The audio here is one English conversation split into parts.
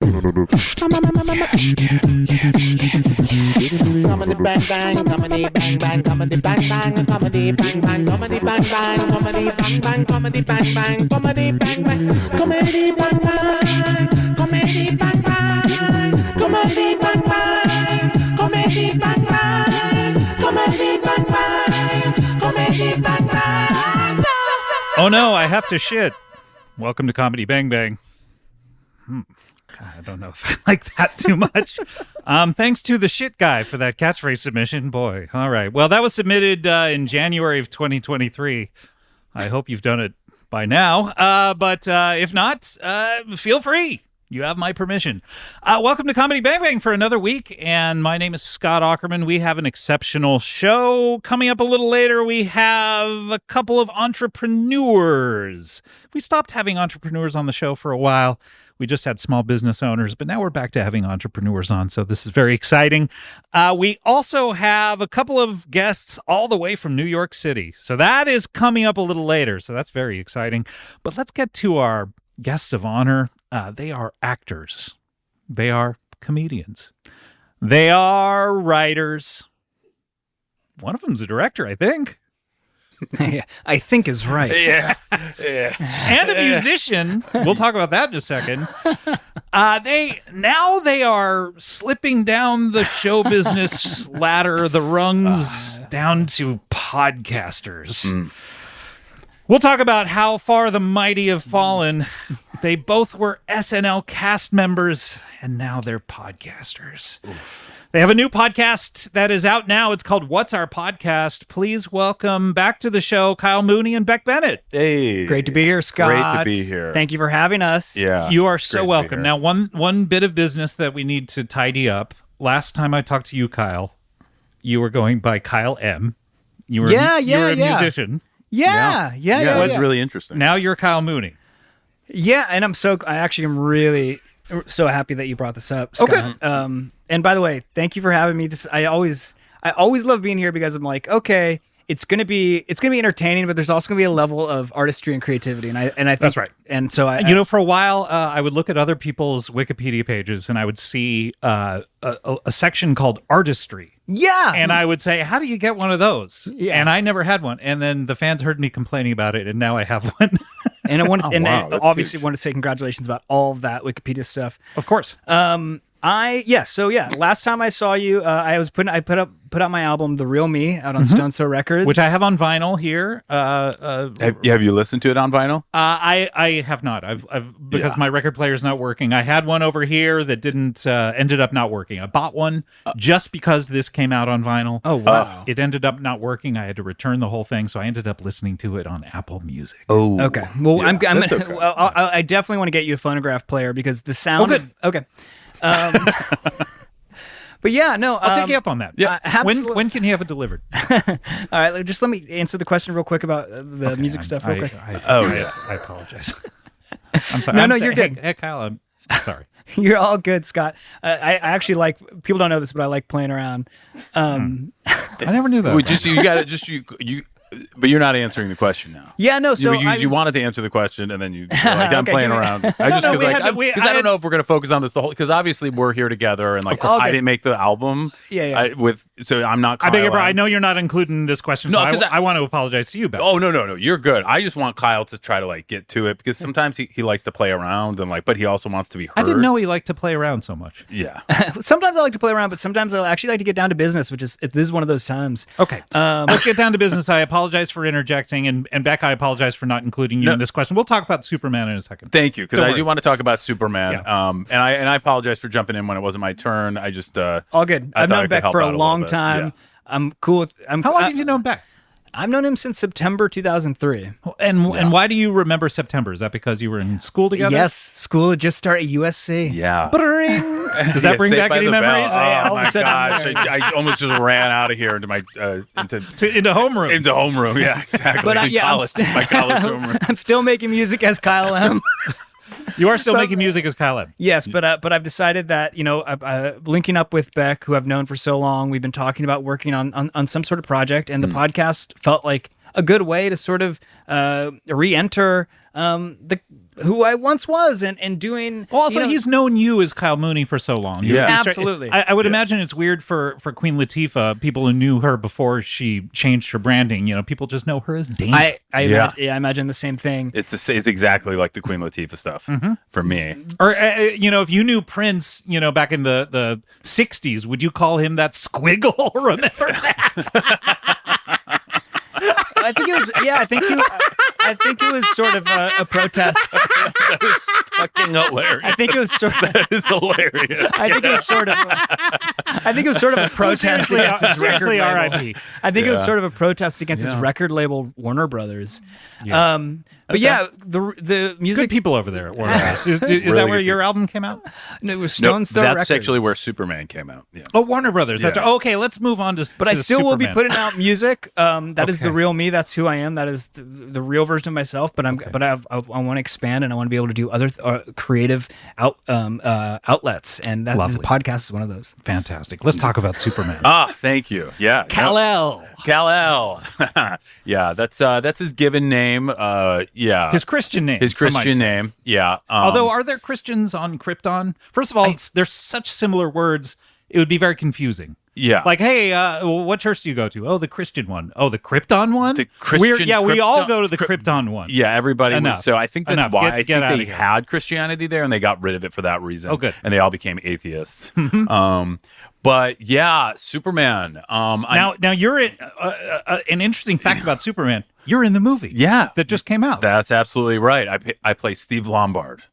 Comedy bang bang, comedy bang bang, comedy bang bang, comedy bang bang, comedy bang bang, comedy bang bang, comedy bang bang, comedy bang bang, comedy bang bang, comedy bang bang, comedy bang bang, comedy bang bang, comedy bang bang, comedy bang bang. Oh no, I have to shit. Welcome to Comedy Bang Bang. God, I don't know if I like that too much. Thanks to the shit guy for that catchphrase submission. Boy, all right. Well, that was submitted in January of 2023. I hope you've done it by now. But if not, feel free. You have my permission. Welcome to Comedy Bang Bang for another week, and my name is Scott Aukerman. We have an exceptional show. Coming up a little later, we have a couple of entrepreneurs. We stopped having entrepreneurs on the show for a while. We just had small business owners, but now we're back to having entrepreneurs on, so this is very exciting. We also have a couple of guests all the way from New York City, so that is coming up a little later, so that's very exciting. But let's get to our guests of honor. They are actors. They are comedians. They are writers. One of them's a director, I think. I think is right. Yeah. And a musician. We'll talk about that in a second. They are slipping down the show business ladder, the rungs, down to podcasters. We'll talk about how far the mighty have fallen. They both were SNL cast members, and now they're podcasters. Oof. They have a new podcast that is out now. It's called What's Our Podcast? Please welcome back to the show Kyle Mooney and Beck Bennett. Hey. Great to be here, Scott. Great to be here. Thank you for having us. Yeah. You are so welcome. Now, one bit of business that we need to tidy up. Last time I talked to you, Kyle, you were going by Kyle M. You were a musician. Yeah. It was really interesting. Now you're Kyle Mooney. Yeah, and I actually am really so happy that you brought this up, Scott. Okay. And by the way, thank you for having me. I always love being here because I'm like, okay, it's gonna be entertaining, but there's also gonna be a level of artistry and creativity, and I think that's right. And so for a while, I would look at other people's Wikipedia pages, and I would see a section called artistry. Yeah. And I would say, how do you get one of those? Yeah. And I never had one. And then the fans heard me complaining about it, and now I have one. And I want to, wow, obviously huge. want to say congratulations about all of that Wikipedia stuff. Of course. Last time I saw you, I put out my album The Real Me out on Stone Sour Records, Which I have on vinyl here. Have you listened to it on vinyl? I have not. Because my record player's not working. I had one over here that didn't ended up not working. I bought one just because this came out on vinyl. Oh wow! It ended up not working. I had to return the whole thing, so I ended up listening to it on Apple Music. Oh, okay. Well, yeah, I'm gonna. okay. Well, I definitely want to get you a phonograph player because the sound. Oh, good. Okay. But yeah, no. I'll take you up on that. Yeah. When can you have it delivered? All right, just let me answer the question real quick about the music stuff real quick. I apologize. I'm sorry. No, you're good. Hey, Kyle, I'm sorry. You're all good, Scott. I actually like, people don't know this, but I like playing around. I never knew that. But you're not answering the question now. Yeah, no. So you wanted to answer the question, and then you were like, I'm playing around. I don't know if we're going to focus on this the whole, because obviously we're here together, and like I didn't make the album. Yeah. So I'm not. Kyle. I beg your pardon. I know you're not including this question. No, because I want to apologize to you, Beth. Oh no, you're good. I just want Kyle to try to like get to it because sometimes he likes to play around and like, but he also wants to be heard. I didn't know he liked to play around so much. Yeah. Sometimes I like to play around, but sometimes I actually like to get down to business, this is one of those times. Okay. Let's get down to business. I apologize for interjecting. And Beck, I apologize for not including you in this question. We'll talk about Superman in a second. Thank you, because I do want to talk about Superman. Yeah. And I apologize for jumping in when it wasn't my turn. I just all good. I've known Beck for a long time. Yeah. I'm cool with. How long have you known Beck? I've known him since September 2003. And why do you remember September? Is that because you were in school together? Yes, school had just started at USC. Yeah. Does that bring back any memories? Oh my gosh! I almost just ran out of here into my into homeroom. Into homeroom, yeah, exactly. But my college homeroom. I'm still making music as Kyle M. You are still making music as Kyle M. Yes, but I've decided that, linking up with Beck, who I've known for so long, we've been talking about working on some sort of project, and the podcast felt like a good way to sort of re-enter who I once was and doing. Well, also, he's known you as Kyle Mooney for so long. Yeah. Absolutely. I would imagine it's weird for Queen Latifah, people who knew her before she changed her branding. People just know her as Dana. I imagine the same thing. It's exactly like the Queen Latifah stuff for me. Or if you knew Prince, back in the 60s, would you call him that squiggle? Remember that? I think it was. Yeah, I think it was sort of a protest. That is fucking hilarious. I think it was sort of. That is hilarious. I think it was sort of. I think it was sort of a protest against his record label. R.I.P. I think it was sort of a protest against his record label, Warner Brothers. Yeah. But yeah, the music good people over there at Warner Brothers. Is that where your album came out? No, it was Stone Throw Records. Records. Actually where Superman came out. Yeah. Oh, Warner Brothers. Yeah. Okay, let's move on to. But I still will be Superman. putting out music. That is the real me. That's who I am. That is the real version of myself. But I want to expand, and I want to be able to do other creative outlets, and the podcast is one of those. Fantastic. Let's talk about Superman. Thank you. Yeah. Kal-El. Kal-El. Yeah, that's his given name. His Christian name. His Christian name. Yeah. Although, are there Christians on Krypton? First of all, they're such similar words. It would be very confusing. Yeah. Like, hey, what church do you go to? Oh, the Christian one. Oh, the Krypton one? The Christian we all go to the Krypton one. Yeah, everybody would. Enough. So I think that's Enough. why I think they here. had Christianity there and they got rid of it for that reason. Oh, good. And they all became atheists. But yeah, Superman. Now you're in, an interesting fact about Superman. You're in the movie. Yeah. That just came out. That's absolutely right. I play Steve Lombard,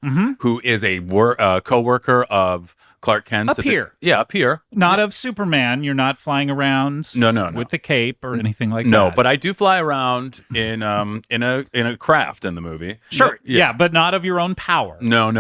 who is a co-worker of Clark Kent. Up here. Up here. Not of Superman. You're not flying around No. with the cape or anything like that. No, but I do fly around in a craft in the movie. Sure. Yeah, but not of your own power. No.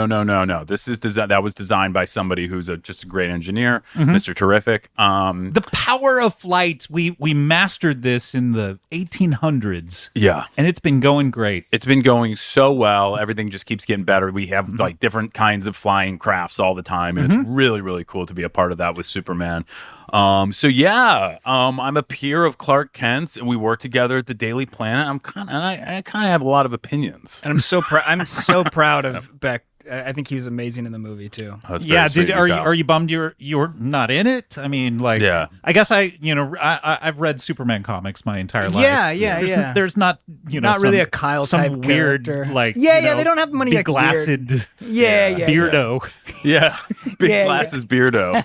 This is that was designed by somebody who's just a great engineer, Mr. Terrific. The power of flight, we mastered this in the 1800s. Yeah. And it's been going great. It's been going so well. Everything just keeps getting better. We have like different kinds of flying crafts all the time, and it's really, really cool to be a part of that with Superman. I'm a peer of Clark Kent's, and we work together at the Daily Planet. I kind of have a lot of opinions. And I'm so proud of Beck. I think he was amazing in the movie too. Oh, are you bummed you're not in it? I mean, like, I guess I've read Superman comics my entire life. Yeah. There's not not really a Kyle type weird character. like they don't have money. Glassed, beardo. Yeah, big glasses beardo.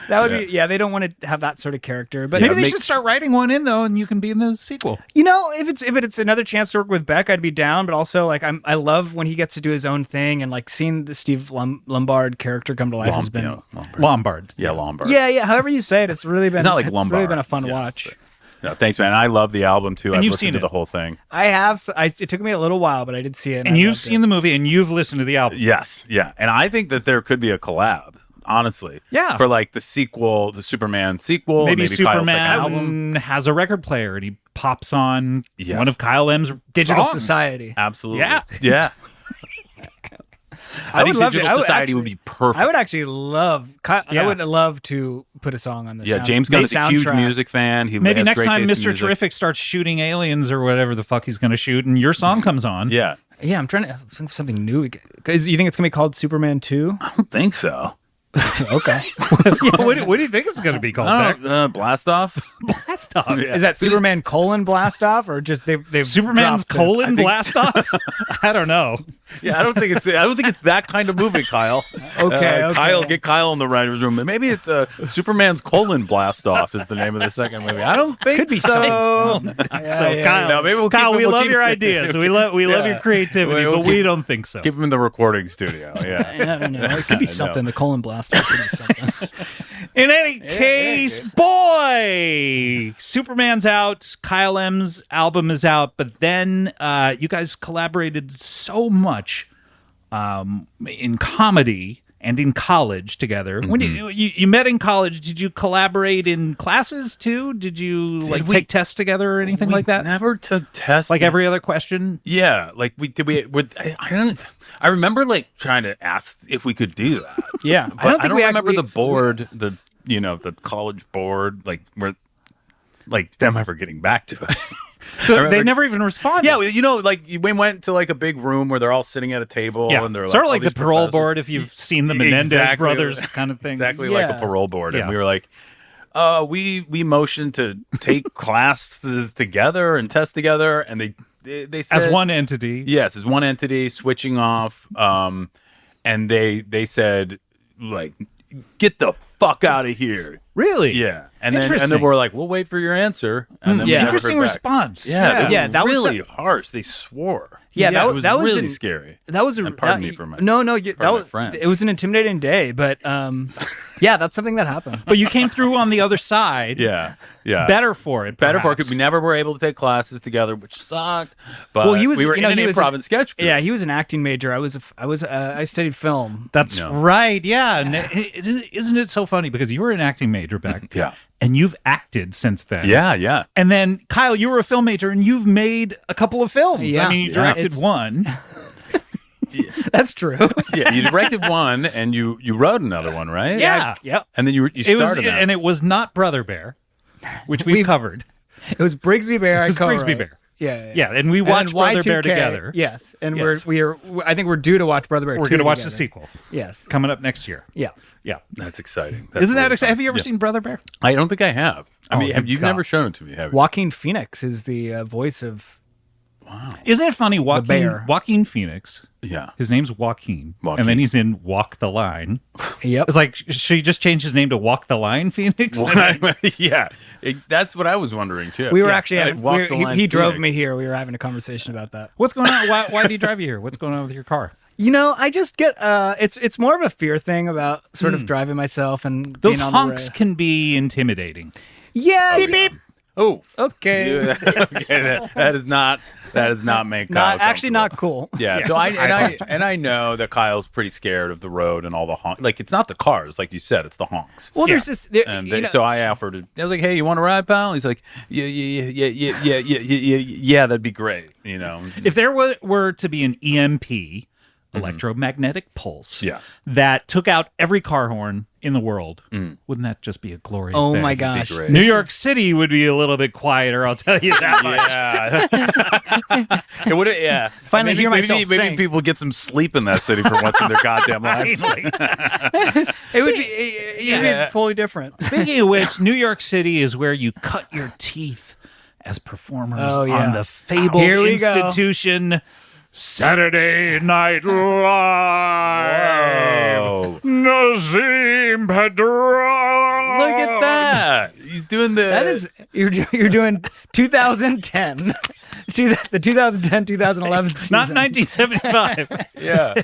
That would be they don't want to have that sort of character. But maybe they should start writing one in though, and you can be in the sequel. If it's another chance to work with Beck, I'd be down. But also, like, I love when he gets to do his own thing, and like seeing the Steve Lombard character come to life has been Lombard. Yeah, Lombard. Yeah. However you say it, it's really been. It's not like Lombard. Really been a fun watch. No, thanks, man. I love the album too. And I've you've listened seen to it. the whole thing. I have. It took me a little while, but I did see it. And you've seen the movie, and you've listened to the album. Yes, yeah. And I think that there could be a collab. Honestly, for like the sequel, the Superman sequel. Maybe Kyle's second Superman album has a record player and he pops on one of Kyle M's Digital songs. Society. Absolutely, yeah. I think Digital Society would be perfect. I would actually love. I would love to put a song on this. Yeah, James Gunn is a huge music fan. Maybe next time Mr. Terrific starts shooting aliens or whatever the fuck he's going to shoot, and your song comes on. Yeah, I'm trying to think of something new. You think it's going to be called Superman 2? I don't think so. Okay. What do you think it's going to be called? Blast Off. Blast Off. Is that Superman : Blast Off, or just they've Superman's : Blast Off? I don't know. Yeah, I don't think it's that kind of movie, Kyle. Okay. Get Kyle in the writer's room. Maybe it's Superman's : Blast Off is the name of the second movie. I don't think could be so. Kyle, no, maybe we love your ideas. We love your creativity, but we don't think so. Keep him in the recording studio. Yeah. I don't know. It could be something. The : Blast Off could be something. In any case, boy, Superman's out. Kyle M's album is out, but then you guys collaborated so much in comedy and in college together. When you met in college, did you collaborate in classes too? Did you take tests together or anything like that? Never took tests. Like every other question? Yeah, like I remember like trying to ask if we could do that. Yeah, but I don't remember the board, the college board, like where like them ever getting back to us. So they never even responded. Yeah, you know, like we went to like a big room where they're all sitting at a table, and they're sort of all like the these parole professors. board if you've seen the Menendez brothers kind of thing. Exactly like a parole board, and Yeah. we were like, we motioned to take classes together and test together, and they said As one entity. yes, as one entity switching off, and they said like, get the fuck out of here. Really? Yeah, and then Interesting. we're like, we'll wait for your answer, and then we never Interesting heard back. response. Yeah, Yeah, that was really harsh. They swore. Yeah, Yeah, that, It was was really in- scary. That was a And pardon me for my- no. That my was friends. it was an intimidating day, but yeah, that's something that happened. But you came through on the other side. Yeah, yeah. Better for it. Better for it perhaps. because we never were able to take classes together, which sucked. But Well, he was- we were you know, in he an was improv a- and sketch group. Yeah, he was an acting major. I studied film. That's No. right. Yeah. And isn't it so funny because you were an acting major back. Yeah. And you've acted since then. Yeah. And then Kyle, you were a film major and you've made a couple of films. Yeah. I mean, you Yeah. directed It's- one. That's true. Yeah, you directed one and you wrote another one, right? Yeah. yeah. And then you It was, started that. and it was not Brother Bear, which we've covered. It was Brigsby Bear. It was I Brigsby co-wrote. Bear. Yeah. Yeah, and we And watched then Brother Bear Y2K, together. Yes, and Yes. we're I think we're due to watch Brother Bear. We're 2 going to watch together. the sequel Yes. coming up next year. Yeah. Yeah. That's exciting. That's Isn't that really exciting? fun. Have you ever Yeah. seen Brother Bear? I don't think I have. I Oh, mean, good you've God. never shown it to me, have you? Joaquin Phoenix is the voice of. Isn't it funny? bear. Joaquin Phoenix. Yeah. His name's Joaquin, Joaquin. and then he's in Walk the Line. Yep. It's like, should he just change his name to Walk the Line Phoenix? Yeah. That's what I was wondering too. We were Yeah. actually I having, walked the line he drove Phoenix. me here. We were having a conversation about that. What's going on? Why did he drive you here? What's going on with your car? You know, I just get it's more of a fear thing about sort of driving myself and Those being on honks the road. can be intimidating. Yeah. Beep, beep. Oh. Okay. Yeah, okay, that does not make Kyle Not actually not comfortable. cool. Yeah, so I know that Kyle's pretty scared of the road and all the honk. Like it's not the cars, like you said, it's the honks. Well, there's this. There, And you know, so I offered it. I was like, "Hey, you want to ride, pal?" He's like, "Yeah, that'd be great." You know, If there were to be an EMP, electromagnetic pulse, Yeah. that took out every car horn in the world, wouldn't that just be a glorious oh day? my gosh. great. New York City would be a little bit quieter, I'll tell you that much. yeah. It would. Yeah. Finally maybe, hear myself maybe think. people get some sleep in that city for once in their goddamn lives. Finally. It would be. It would be fully different. Speaking of which, New York City is where you cut your teeth as performers Oh, yeah. on the fabled Here we go. institution Saturday Night Live. Oh, Nazim Pedrad. look at that! He's doing the. That is you're doing 2010, the 2010-2011 season. Not 1975. Yeah.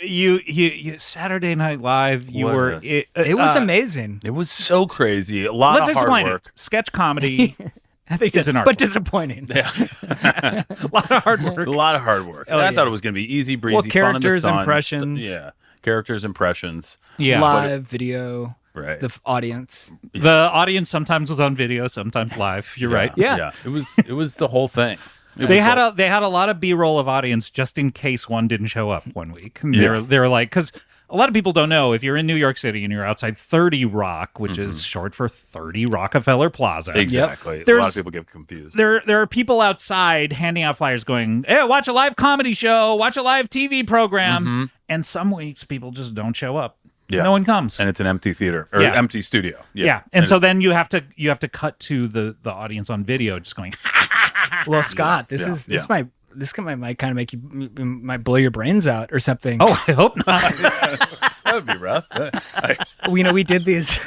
You Saturday Night Live. You What were. a- It was amazing. It was so crazy. A lot Let's of hard explain work. it. Sketch comedy. I think It's so, an art but form. disappointing. A lot of hard work. A lot of hard work. Oh, I yeah. thought it was going to be easy breezy, Well, fun in the characters, sun. impressions. Yeah, characters, impressions. Yeah. Live video, Right. the audience. The audience sometimes was on video, sometimes live. You're right. Yeah. It was the whole thing. They had a lot of B-roll of audience just in case one didn't show up one week. And Yeah. they were like, because a lot of people don't know, if you're in New York City and you're outside 30 Rock, which is short for 30 Rockefeller Plaza. Exactly. A lot There's- of people get confused. There are people outside handing out flyers going, hey, watch a live comedy show, watch a live TV program. And some weeks people just don't show up. Yeah. No one comes. And it's an empty theater or Yeah. empty studio. yeah. And so it's- then you have to cut to the audience on video just going, Well, Scott, this might kind of make you might blow your brains out or something. oh, I hope not. that would be rough. We did these.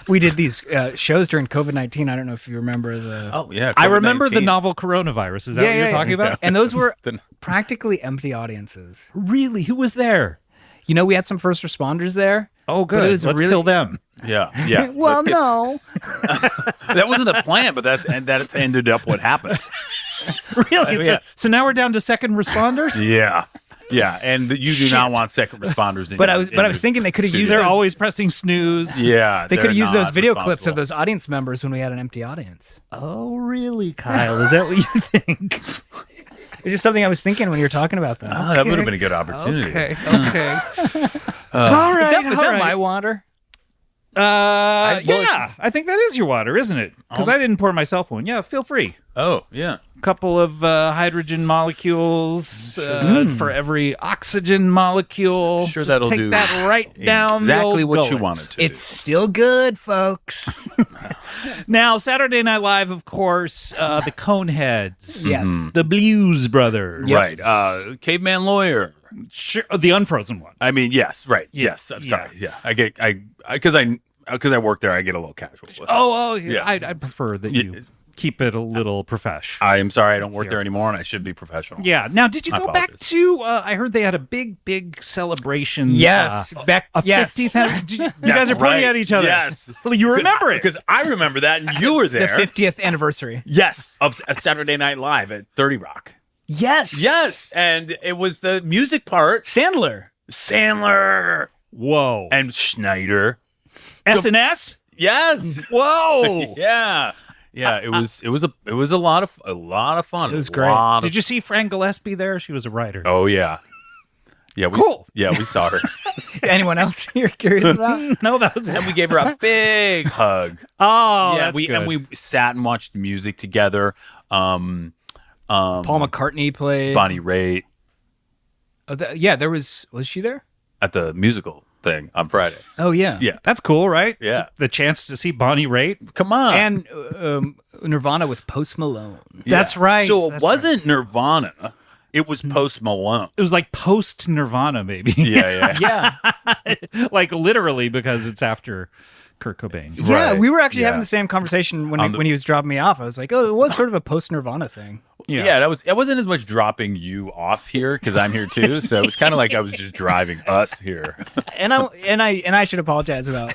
We did these shows during COVID-19. I don't know if you remember the. Oh yeah, I remember the COVID-19. novel coronavirus. Is that what you're talking about? And those were The- practically empty audiences. Really? Who was there? You know, we had some first responders there. Oh, But it good. was Let's really- kill them. Yeah, yeah. Well, Let's get- no. that wasn't the plan, but that's ended up what happened. Really? Yeah. So now we're down to second responders? Yeah, yeah. And you do not want second responders. But I was thinking they could have used They're those- always pressing snooze. Yeah, They could have used those video clips responsible. of those audience members when we had an empty audience. Oh, really, Kyle? Is that what you think? It's just something I was thinking when you were talking about that. Oh, that would have been a good opportunity. Okay. Is that my water? I think that is your water, isn't it? Because I didn't pour myself one. Yeah, feel free. Oh, yeah. Couple of hydrogen molecules for every oxygen molecule. Sure, Just that'll take do that right down exactly the old what you gullet. wanted to. It's still good, folks. Now, Saturday Night Live, of course, the Coneheads. Yes. The Blues Brothers. Right. Caveman Lawyer. Sure, the unfrozen one. I mean, yes, right. Yeah. Yes, I'm sorry. Yeah. Because I work there, I get a little casual with it. Yeah. I prefer that you keep it a little profesh. I am sorry I don't work there anymore, and I should be professional. Yeah. Now, did you I go back apologize. to? I heard they had a big celebration. Yes. Beck. A Yes. 50th. You guys are pointing at each other. Yes. You remember it Because I remember that, and you were The there. 50th anniversary. Yes, of a Saturday Night Live at 30 Rock. Yes. Yes, and it was the music part. Sandler. Sandler Whoa. and Schneider. SNS. Yes. Whoa. Yeah. Yeah, it was a lot of fun. It was great. Did you see Fran Gillespie there? She was a writer. Oh yeah. Yeah, Cool. we saw her. Anyone else you're curious about? No, that was it. And we gave her a big hug. Oh, yeah, that's we good. and we sat and watched music together. Paul McCartney played. Bonnie Raitt Oh, yeah, there was she there? at the musical thing on Friday. Oh, yeah. Yeah. That's cool, right? Yeah. The chance to see Bonnie Raitt. Come on. And Nirvana with Post Malone. That's right. So it That's wasn't Nirvana. It was Post Malone. It was like post Nirvana, maybe. Yeah. Yeah. Like literally because it's after Kurt Cobain. Yeah, Right. we were actually Yeah. having the same conversation when he was dropping me off. I was like, oh, it was sort of a post Nirvana thing. Yeah, it wasn't as much dropping you off here because I'm here too. So it was kind of like I was just driving us here. And I should apologize about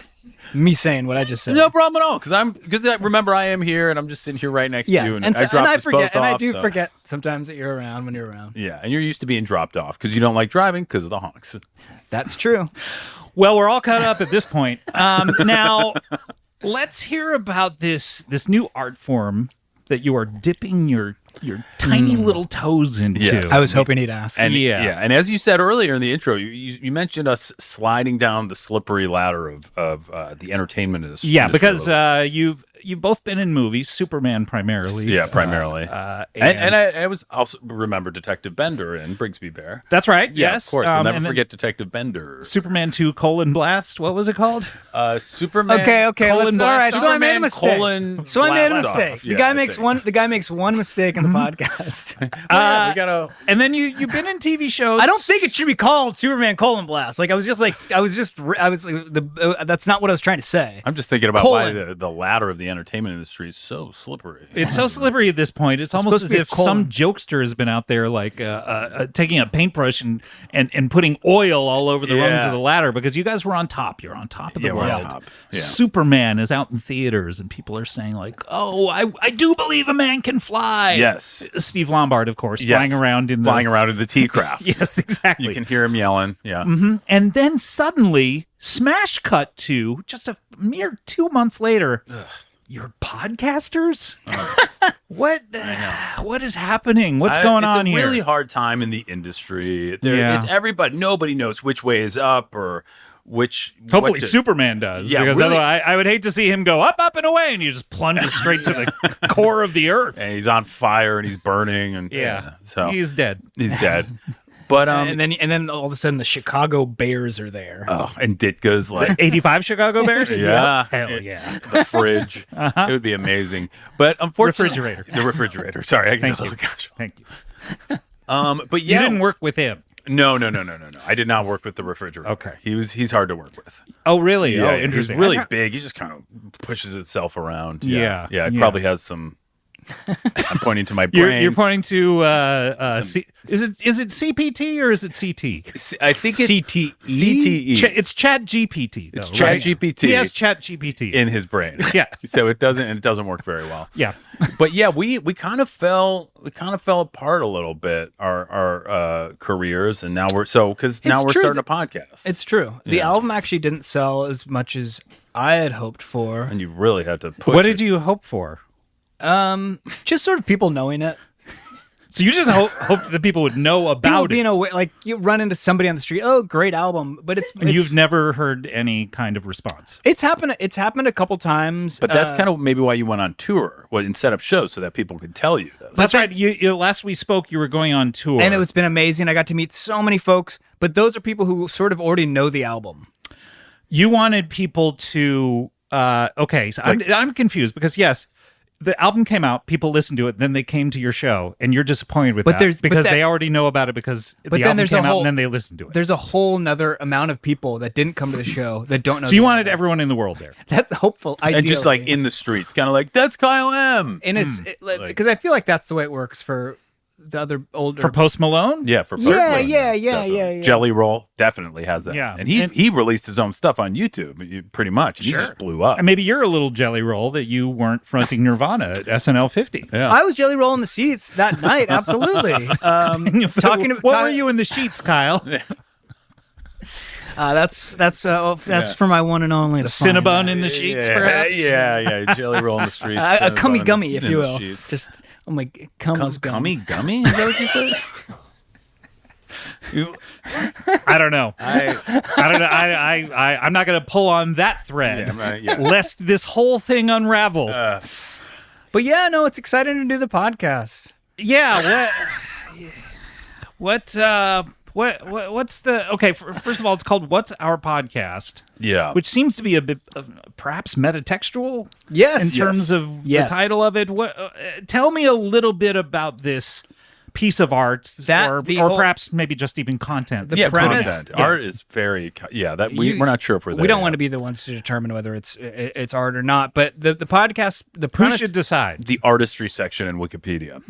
me saying what I just said. No problem at all. Because remember I am here and I'm just sitting here right next Yeah, to you, and and, I dropped us forget, both and off. I do so- forget sometimes that you're around when you're around. Yeah, and you're used to being dropped off because you don't like driving because of the honks. That's true. Well, we're all caught up at this point. Now, let's hear about this new art form that you are dipping your tiny little toes into. Yes. I was hoping he'd ask. And Yeah. and as you said earlier in the intro, you mentioned us sliding down the slippery ladder of the entertainment industry. Yeah, because you've both been in movies, Superman primarily. yeah, primarily. And I was also remember Detective Bender in Brigsby Bear. That's right. Yeah, Yes, of course. I'll never and then forget Detective Bender. Superman 2: Blast. What was it called? Superman. Okay. Colon All right. blast So I made a Superman mistake. colon So I made a blast mistake. off. The Yeah, guy I makes think. one. The guy makes one mistake in the podcast. Yeah, we gotta. And then you've been in TV shows. I don't think it should be called Superman colon blast. Like I was like that's not what I was trying to say. I'm just thinking about Colon. why the ladder of the entertainment industry is so slippery. It's so slippery at this point. It's almost supposed as to be a if some colon. jokester has been out there, like taking a paintbrush and putting oil all over the rungs Yeah. of the ladder because you guys were on top. You're on top of the Yeah, we're world. on top. Yeah. Superman is out in theaters, and people are saying like, "Oh, I do believe a man can fly." Yes. Steve Lombard, of course, Yes. flying around in the T craft. Yes, exactly. You can hear him yelling. Yeah. And then suddenly, smash cut to just a mere 2 months later. You're podcasters? What is happening? What's going on here? It's a really hard time in the industry. Yeah. It's everybody. Nobody knows which way is up or which. Hopefully what to- Superman does. Yeah, because really. otherwise I would hate to see him go up, and away, and he just plunges straight to the core of the earth. And he's on fire and he's burning and so He's dead. he's dead. But and then all of a sudden the Chicago Bears are there. and Ditka's like 85 Chicago Bears? Yeah. Hell yeah. the fridge. It would be amazing. But unfortunately, Refrigerator. The refrigerator. Sorry, I get Thank a you. little casual. Thank you. But You yeah, didn't work with him. No. I did not work with the refrigerator. Okay. He's hard to work with. Oh, really? Yeah, Oh, he's interesting. really big. He just kind of pushes itself around. Yeah. Yeah. It Yeah. probably has some. I'm pointing to my You're brain. pointing to is it CPT or is it CT? I think it's CTE. CTE. It's Chat GPT. It's though, right? ChatGPT. He has Chat GPT. in his brain. Yeah. So it doesn't work very well. Yeah. But yeah, we kind of fell apart a little bit our careers, and now we're true starting a podcast. It's true. The Yeah. album actually didn't sell as much as I had hoped for. and you really had to push. What did you hope for? Just sort of people knowing it. So you just hoped that people would know about it. Like you run into somebody on the street. Oh, great album, but and you've never heard any kind of response. It's happened a couple times. But that's kind of maybe why you went on tour, and set up shows so that people could tell you this. That's right. You last we spoke, you were going on tour, and it's been amazing. I got to meet so many folks, but those are people who sort of already know the album. You wanted people to. Okay, so I'm confused because yes. The album came out, people listened to it, then they came to your show, and you're disappointed with that because they already know about it because the album came out and then they listened to it. There's a whole nother amount of people that didn't come to the show that don't know. So you wanted everyone in the world there. That's hopeful. Ideally. And just like in the streets, kind of like, that's Kyle M. And it's because I feel like that's the way it works for the other older. For Post Malone? Yeah, for yeah. Jelly Roll definitely has that. Yeah. And he released his own stuff on YouTube, pretty much. And he just blew up. And maybe you're a little Jelly Roll that you weren't fronting Nirvana at SNL 50. Yeah. I was Jelly Roll in the seats that night, absolutely. What were you in the sheets, Kyle? That's for my one and only to find. Cinnabon in the sheets, perhaps? Yeah. Jelly Roll in the streets. A cummy gummy, if in you the will. sheets. Just, oh my, cummy gummy? Is that what you said? I don't know. I'm not going to pull on that thread, lest this whole thing unravel. But yeah, no, it's exciting to do the podcast. Yeah. What's the okay? First of all, it's called "What's Our Podcast?" Yeah, which seems to be a bit perhaps metatextual. Yes, in terms of the title of it. Tell me a little bit about this piece of art, or perhaps maybe just even content. The premise, content. Art is very we're not sure if we're there. We don't want to be the ones to determine whether it's art or not. But the podcast, the premise, who should decide? The artistry section in Wikipedia.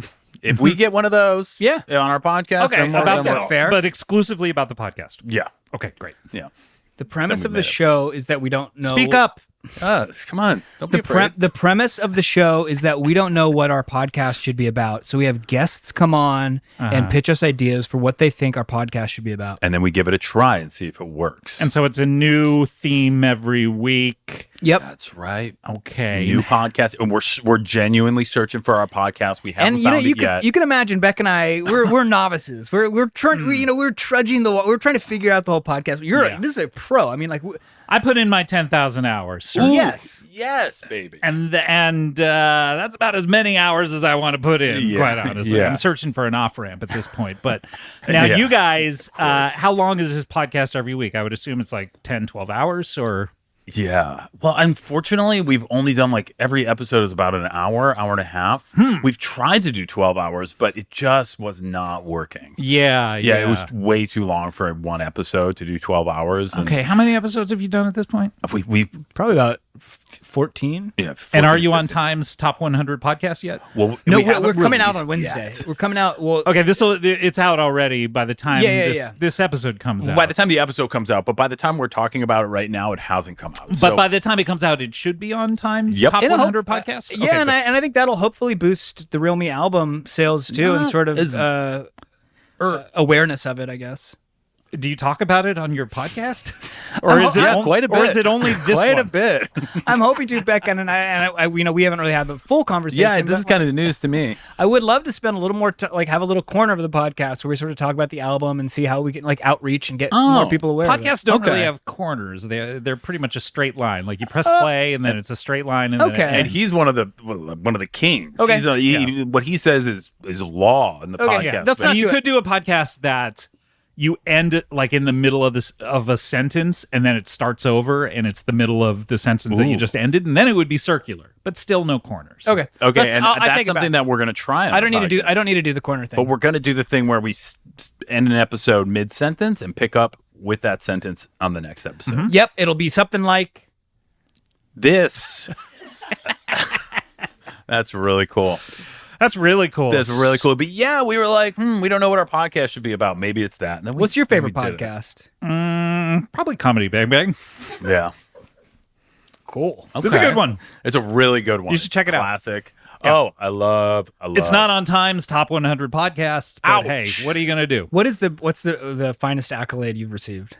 If we get one of those, on our podcast, okay, that's fair. But exclusively about the podcast. Yeah. Okay, great. Yeah. The premise of the show is that we don't know. Speak up. Come on. Don't be afraid. The premise of the show is that we don't know what our podcast should be about. So we have guests come on and pitch us ideas for what they think our podcast should be about. And then we give it a try and see if it works. And so it's a new theme every week. Yep. That's right. Okay. New podcast. And we're genuinely searching for our podcast. We haven't found it yet. You can imagine Beck and I, we're novices. We're trying, we're trudging we're trying to figure out the whole podcast. This is a pro. I mean, like, I put in my 10,000 hours. Ooh, yes, baby. And that's about as many hours as I want to put in, quite honestly. I'm searching for an off-ramp at this point. But now you guys, how long is this podcast every week? I would assume it's like 10, 12 hours or... Yeah. Well, unfortunately, we've only done every episode is about an hour and a half. We've tried to do 12 hours, but it just was not working. Yeah. It was way too long for one episode to do 12 hours. Okay. How many episodes have you done at this point? We probably about 14. Yeah. 14, and are you 15. on Time's Top 100 podcast yet? Well, no, we're coming out on Wednesday. Yet. We're coming out. Well, okay, it's out already by the time this episode comes out. By the time the episode comes out, but by the time we're talking about it right now, it hasn't come out. But by the time it comes out, it should be on Time's Top 100 podcast? Yeah, okay, and I think that'll hopefully boost the Real Me album sales too, and sort of awareness of it, I guess. Do you talk about it on your podcast, or is it quite a bit? Or is it only this quite one? A bit? I'm hoping to, Beck, and I we haven't really had the full conversation. Yeah, this is kind of news to me. I would love to spend a little more, have a little corner of the podcast where we sort of talk about the album and see how we can outreach and get more people aware. Podcasts don't really have corners; they're pretty much a straight line. Like you press play, and then it's a straight line. And and he's one of the kings. Okay, what he says is law in the podcast. Yeah. That's not you could do a podcast that. You end it in the middle of a sentence, and then it starts over, and it's the middle of the sentence that you just ended, and then it would be circular, but still no corners. Okay, and that's something that we're going to try. I don't need to do the corner thing, but we're going to do the thing where we end an episode mid sentence and pick up with that sentence on the next episode. Mm-hmm. Yep, it'll be something like this. That's really cool. That's really cool. That's really cool. But yeah, we were like, we don't know what our podcast should be about. Maybe it's that. And then what's your favorite podcast? Probably Comedy Bang Bang. Yeah. Cool. Okay. It's a good one. It's a really good one. You should check it out. Classic. Yeah. Oh, I love. It's not on Time's Top 100 podcasts, but hey, what are you going to do? What's the finest accolade you've received?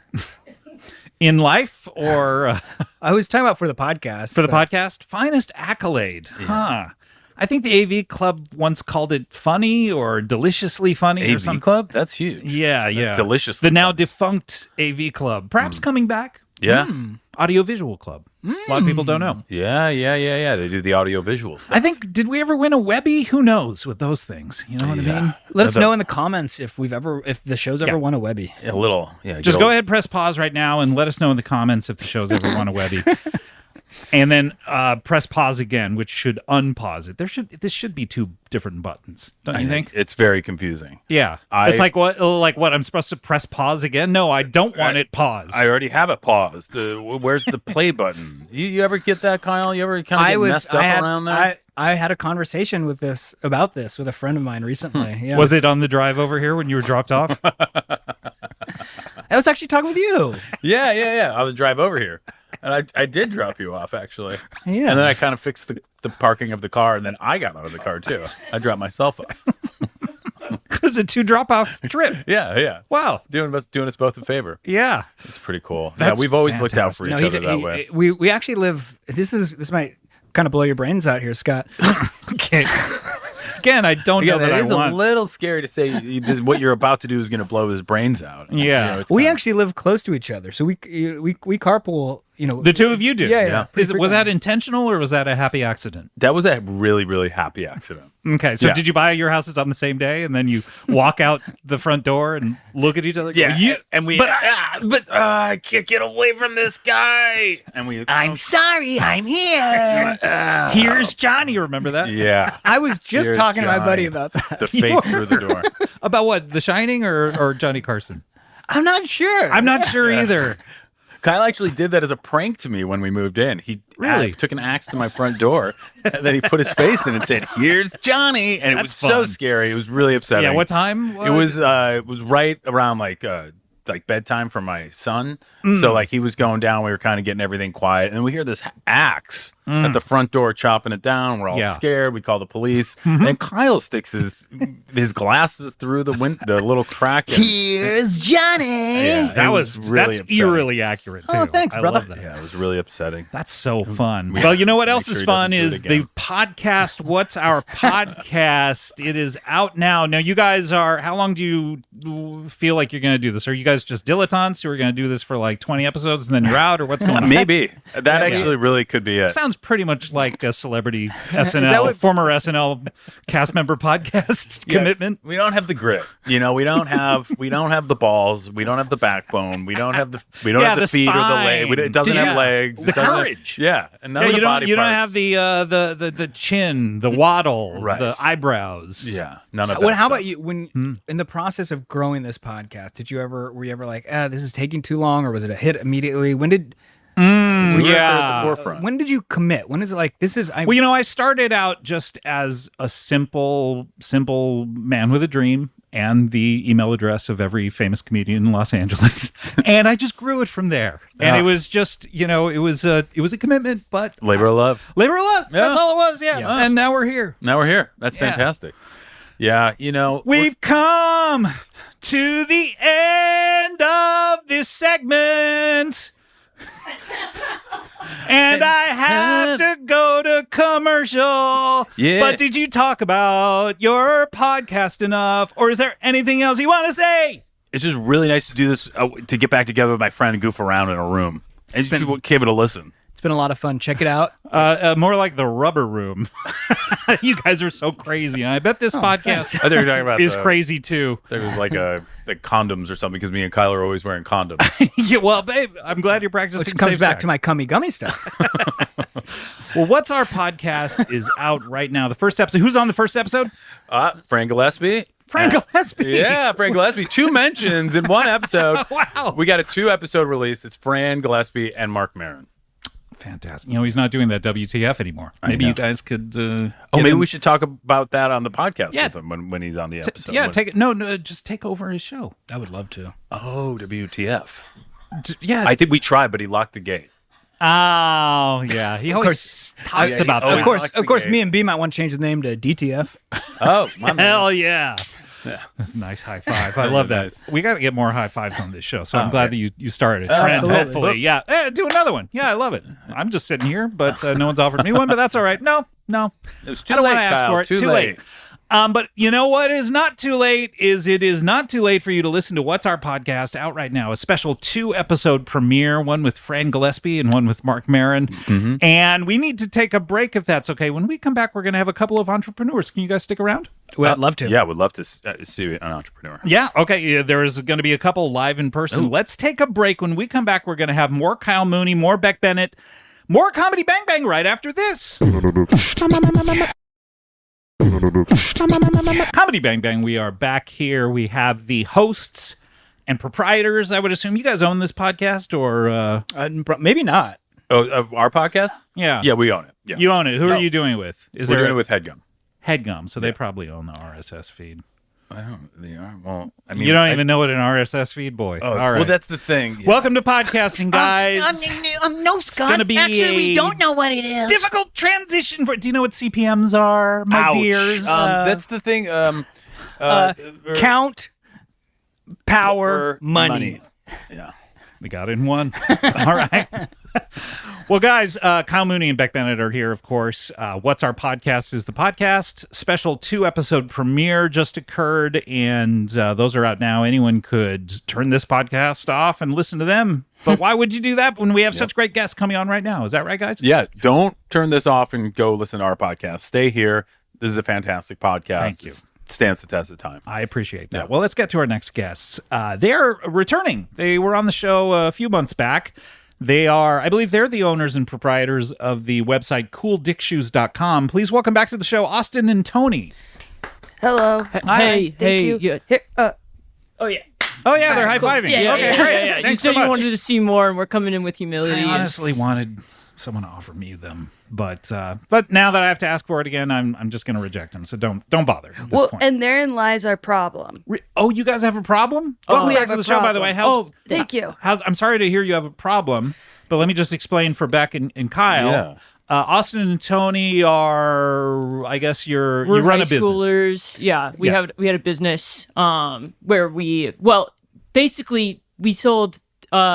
In life or... I was talking about for the podcast. For the podcast? Finest accolade. Yeah. Huh. I think the AV Club once called it funny or deliciously funny. or AV something. Club? That's huge. Yeah, yeah. Deliciously The now funny. defunct AV Club. Perhaps coming back. Yeah. Audiovisual Club. A lot of people don't know. Yeah. They do the audio visual stuff. I think, did we ever win a Webby? Who knows with those things? You know what I mean? Let us know in the comments if the show's ever won a Webby. A little. Yeah. Just go ahead, press pause right now, and let us know in the comments if the show's ever won a Webby. And then press pause again, which should unpause it. This should be two different buttons, don't you think? It's very confusing. Yeah. It's like what? I'm supposed to press pause again? No, I don't want it paused. I already have it paused. Where's the play button? You ever get that, Kyle? You ever kind of get messed up around there? I had a conversation about this with a friend of mine recently. Yeah. Was it on the drive over here when you were dropped off? I was actually talking with you. Yeah. On the drive over here. And I did drop you off, actually. Yeah. And then I kind of fixed the parking of the car, and then I got out of the car, too. I dropped myself off. It was a 2 drop-off trip. Yeah. Wow. Doing us both a favor. Yeah. It's pretty cool. That's we've always looked out for fantastic. each other that way. We actually live. This might kind of blow your brains out here, Scott. Okay. Again, I don't know that I It is want. a little scary to say what you're about to do is going to blow his brains out. Yeah. We actually live close to each other, so we carpool. You know, The two of you do. Yeah. Was that intentional or was that a happy accident? That was a really, really happy accident. Okay, so Yeah. did you buy your houses on the same day and then you walk out the front door and look at each other? But I can't get away from this guy. And we. I'm sorry, I'm here. Here's Johnny. Remember that? Yeah. I was just Here's talking to my buddy Johnny. about that. The face through the door. About what? The Shining or Johnny Carson? I'm not sure. I'm not sure either. Kyle actually did that as a prank to me when we moved in. He Really? took an axe to my front door, and then he put his face in and said, "Here's Johnny," and it That's was so fun. scary. It was really upsetting. Yeah, what time? It was right around like bedtime for my son. So like he was going down. We were kind of getting everything quiet, and we hear this axe at the front door chopping it down. We're all scared. We call the police. And Kyle sticks his glasses through the little crack. And, Here's Johnny. yeah, it that's upsetting. eerily accurate too. Oh, thanks, I brother. love that. Yeah, it was really upsetting. That's so fun. Well, you know what Make else sure is he fun doesn't do it is the again. podcast. What's Our Podcast? It is out now. Now, you guys are, how long do you feel like you're going to do this? Are you guys just dilettantes who are going to do this for like 20 episodes and then you're out, or what's going on? Maybe that actually really could be it. Sounds pretty much like a celebrity SNL, former SNL cast member podcast commitment. We don't have the grit. You know, we don't have the balls. We don't have the backbone. We don't have the the feet or the spine. leg. It doesn't have legs. The It doesn't have- courage. and none of the you body don't parts. have the chin, the waddle, Right. the eyebrows. Yeah, none of that. How stuff. about you? When in the process of growing this podcast, were you ever like, this is taking too long, or was it a hit immediately? When did We were at Yeah. the forefront. when did you commit? When is it like this is? Well, I started out just as a simple man with a dream and the email address of every famous comedian in Los Angeles, and I just grew it from there. And it was just, it was a commitment, but Labor of love. labor of love. Yeah. That's all it was. Yeah. Yeah. And now we're here. Now we're here. That's Yeah. fantastic. Yeah, We've come to the end of this segment. And I have to go to commercial. Yeah. But did you talk about your podcast enough? Or is there anything else you want to say? it's just really nice to do this to get back together with my friend and goof around in a room and just give it a listen. It's been a lot of fun. Check it out. More like the rubber room. You guys are so crazy. And I bet this podcast I think you're talking about is crazy too. There was like the condoms or something because me and Kyle are always wearing condoms. Yeah, well, babe, I'm glad you're practicing. Which comes safe back sex. to my cummy gummy stuff. Well, What's Our Podcast is out right now. The first episode. Who's on the first episode? Frank Gillespie. Frank Gillespie. Yeah, Frank Gillespie. 2 mentions in 1 episode. Wow. We got a 2-episode release. It's Fran Gillespie and Mark Maron. Fantastic. He's not doing that WTF anymore. Maybe know. you guys could. Maybe we should talk about that on the podcast Yeah. with him when he's on the episode. Yeah, take it. No, just take over his show. I would love to. Oh, WTF. Yeah. I think we tried, but he locked the gate. Oh, yeah. He always talks about always that. Of course, locks the of course, gate. me and B might want to change the name to DTF. Oh, my man. Hell yeah. That's a nice high five. I love that. Nice. We got to get more high fives on this show. So I'm glad that you started a trend, Absolutely. hopefully. Yeah. Do another one. Yeah, I love it. I'm just sitting here, but no one's offered me one, but that's all right. No, No. It was too I don't late, want to ask Kyle. for it. Too Too late. late. But you know what is not too late is it is not too late for you to listen to What's Our Podcast out right now. A special 2-episode premiere, one with Fran Gillespie and one with Mark Maron. Mm-hmm. And we need to take a break if that's okay. When we come back, we're going to have a couple of entrepreneurs. Can you guys stick around? Well, I'd love to. Yeah, would love to see an entrepreneur. Yeah, okay. Yeah, there is going to be a couple live in person. Ooh. Let's take a break. When we come back, we're going to have more Kyle Mooney, more Beck Bennett, more Comedy Bang Bang right after this. Comedy Bang Bang, we are back here. We have the hosts and proprietors. I would assume you guys own this podcast, or Maybe not. Oh, our podcast? yeah, Yeah, we own it. Yeah. you own it. Who No. are you doing it with? We're doing it with Headgum. Headgum, so they probably own the RSS feed. Well, I mean, You don't even know what an RSS feed, boy. Oh, All right. well, that's the thing. Yeah. Welcome to podcasting, guys. No, Scott. gonna be Actually, a we don't know what it is. Difficult transition for. Do you know what CPMs are, my Ouch. dears? That's the thing. Count, power, money. Yeah. We got it in one. All right. Well, guys, Kyle Mooney and Beck Bennett are here, of course. What's Our Podcast is the podcast. Special 2-episode premiere just occurred, and those are out now. Anyone could turn this podcast off and listen to them. But why would you do that when we have such great guests coming on right now? Is that right, guys? Yeah. Don't turn this off and go listen to our podcast. Stay here. This is a fantastic podcast. Thank you. It stands the test of time. I appreciate that. Yeah. Well, let's get to our next guests. They're returning. They were on the show a few months back. They are, I believe they're the owners and proprietors of the website cooldickshoes.com. Please welcome back to the show, Austin and Tony. Hello. Hey, Thank you. yeah. Here, Oh yeah. Oh, yeah, they're cool. high-fiving. Yeah, okay, yeah, great. Yeah. You Thanks said so much. you wanted to see more, and we're coming in with humility. I honestly wanted someone to offer me them, but now that I have to ask for it again, I'm just going to reject them. So don't bother at this well, point. and therein lies our problem. Oh, you guys have a problem? Oh, Welcome we back have to a the show, by the way. problem. Thank you. I'm sorry to hear you have a problem, but let me just explain for Beck and Kyle. Yeah. Austin and Tony are, I guess you We're run high a business. schoolers. Yeah, we had a business where basically we sold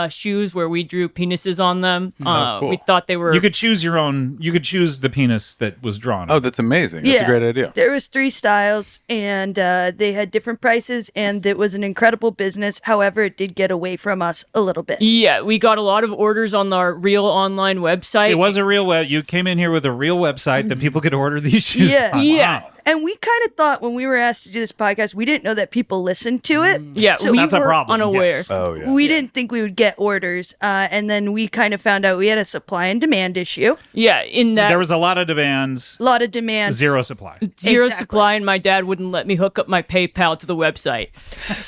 shoes where we drew penises on them. cool. We thought they were You could choose you could choose the penis that was drawn. Oh, that's amazing. That's a great idea. There was 3 styles, and they had different prices, and it was an incredible business. However, it did get away from us a little bit. Yeah, we got a lot of orders on our real online website. It was a real web. You came in here with a real website that people could order these shoes Yeah. on. Yeah. Wow. And we kind of thought when we were asked to do this podcast, we didn't know that people listened to it. Yeah, So we That's a were problem, unaware. yes. Oh, yeah. We didn't think we would get orders. And then we kind of found out we had a supply and demand issue. Yeah, in that There was a lot of demands, A lot of demand. zero supply. zero Exactly. supply, and my dad wouldn't let me hook up my PayPal to the website.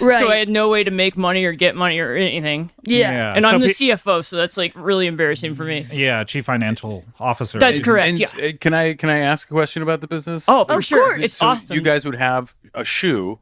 Right. So I had no way to make money or get money or anything. yeah. And so I'm the pe- CFO, so that's like really embarrassing for me. Yeah, chief financial officer. That's correct. And Yeah. can I ask a question about the business? Oh, for Of sure. course. It's So awesome. you guys would have a shoe,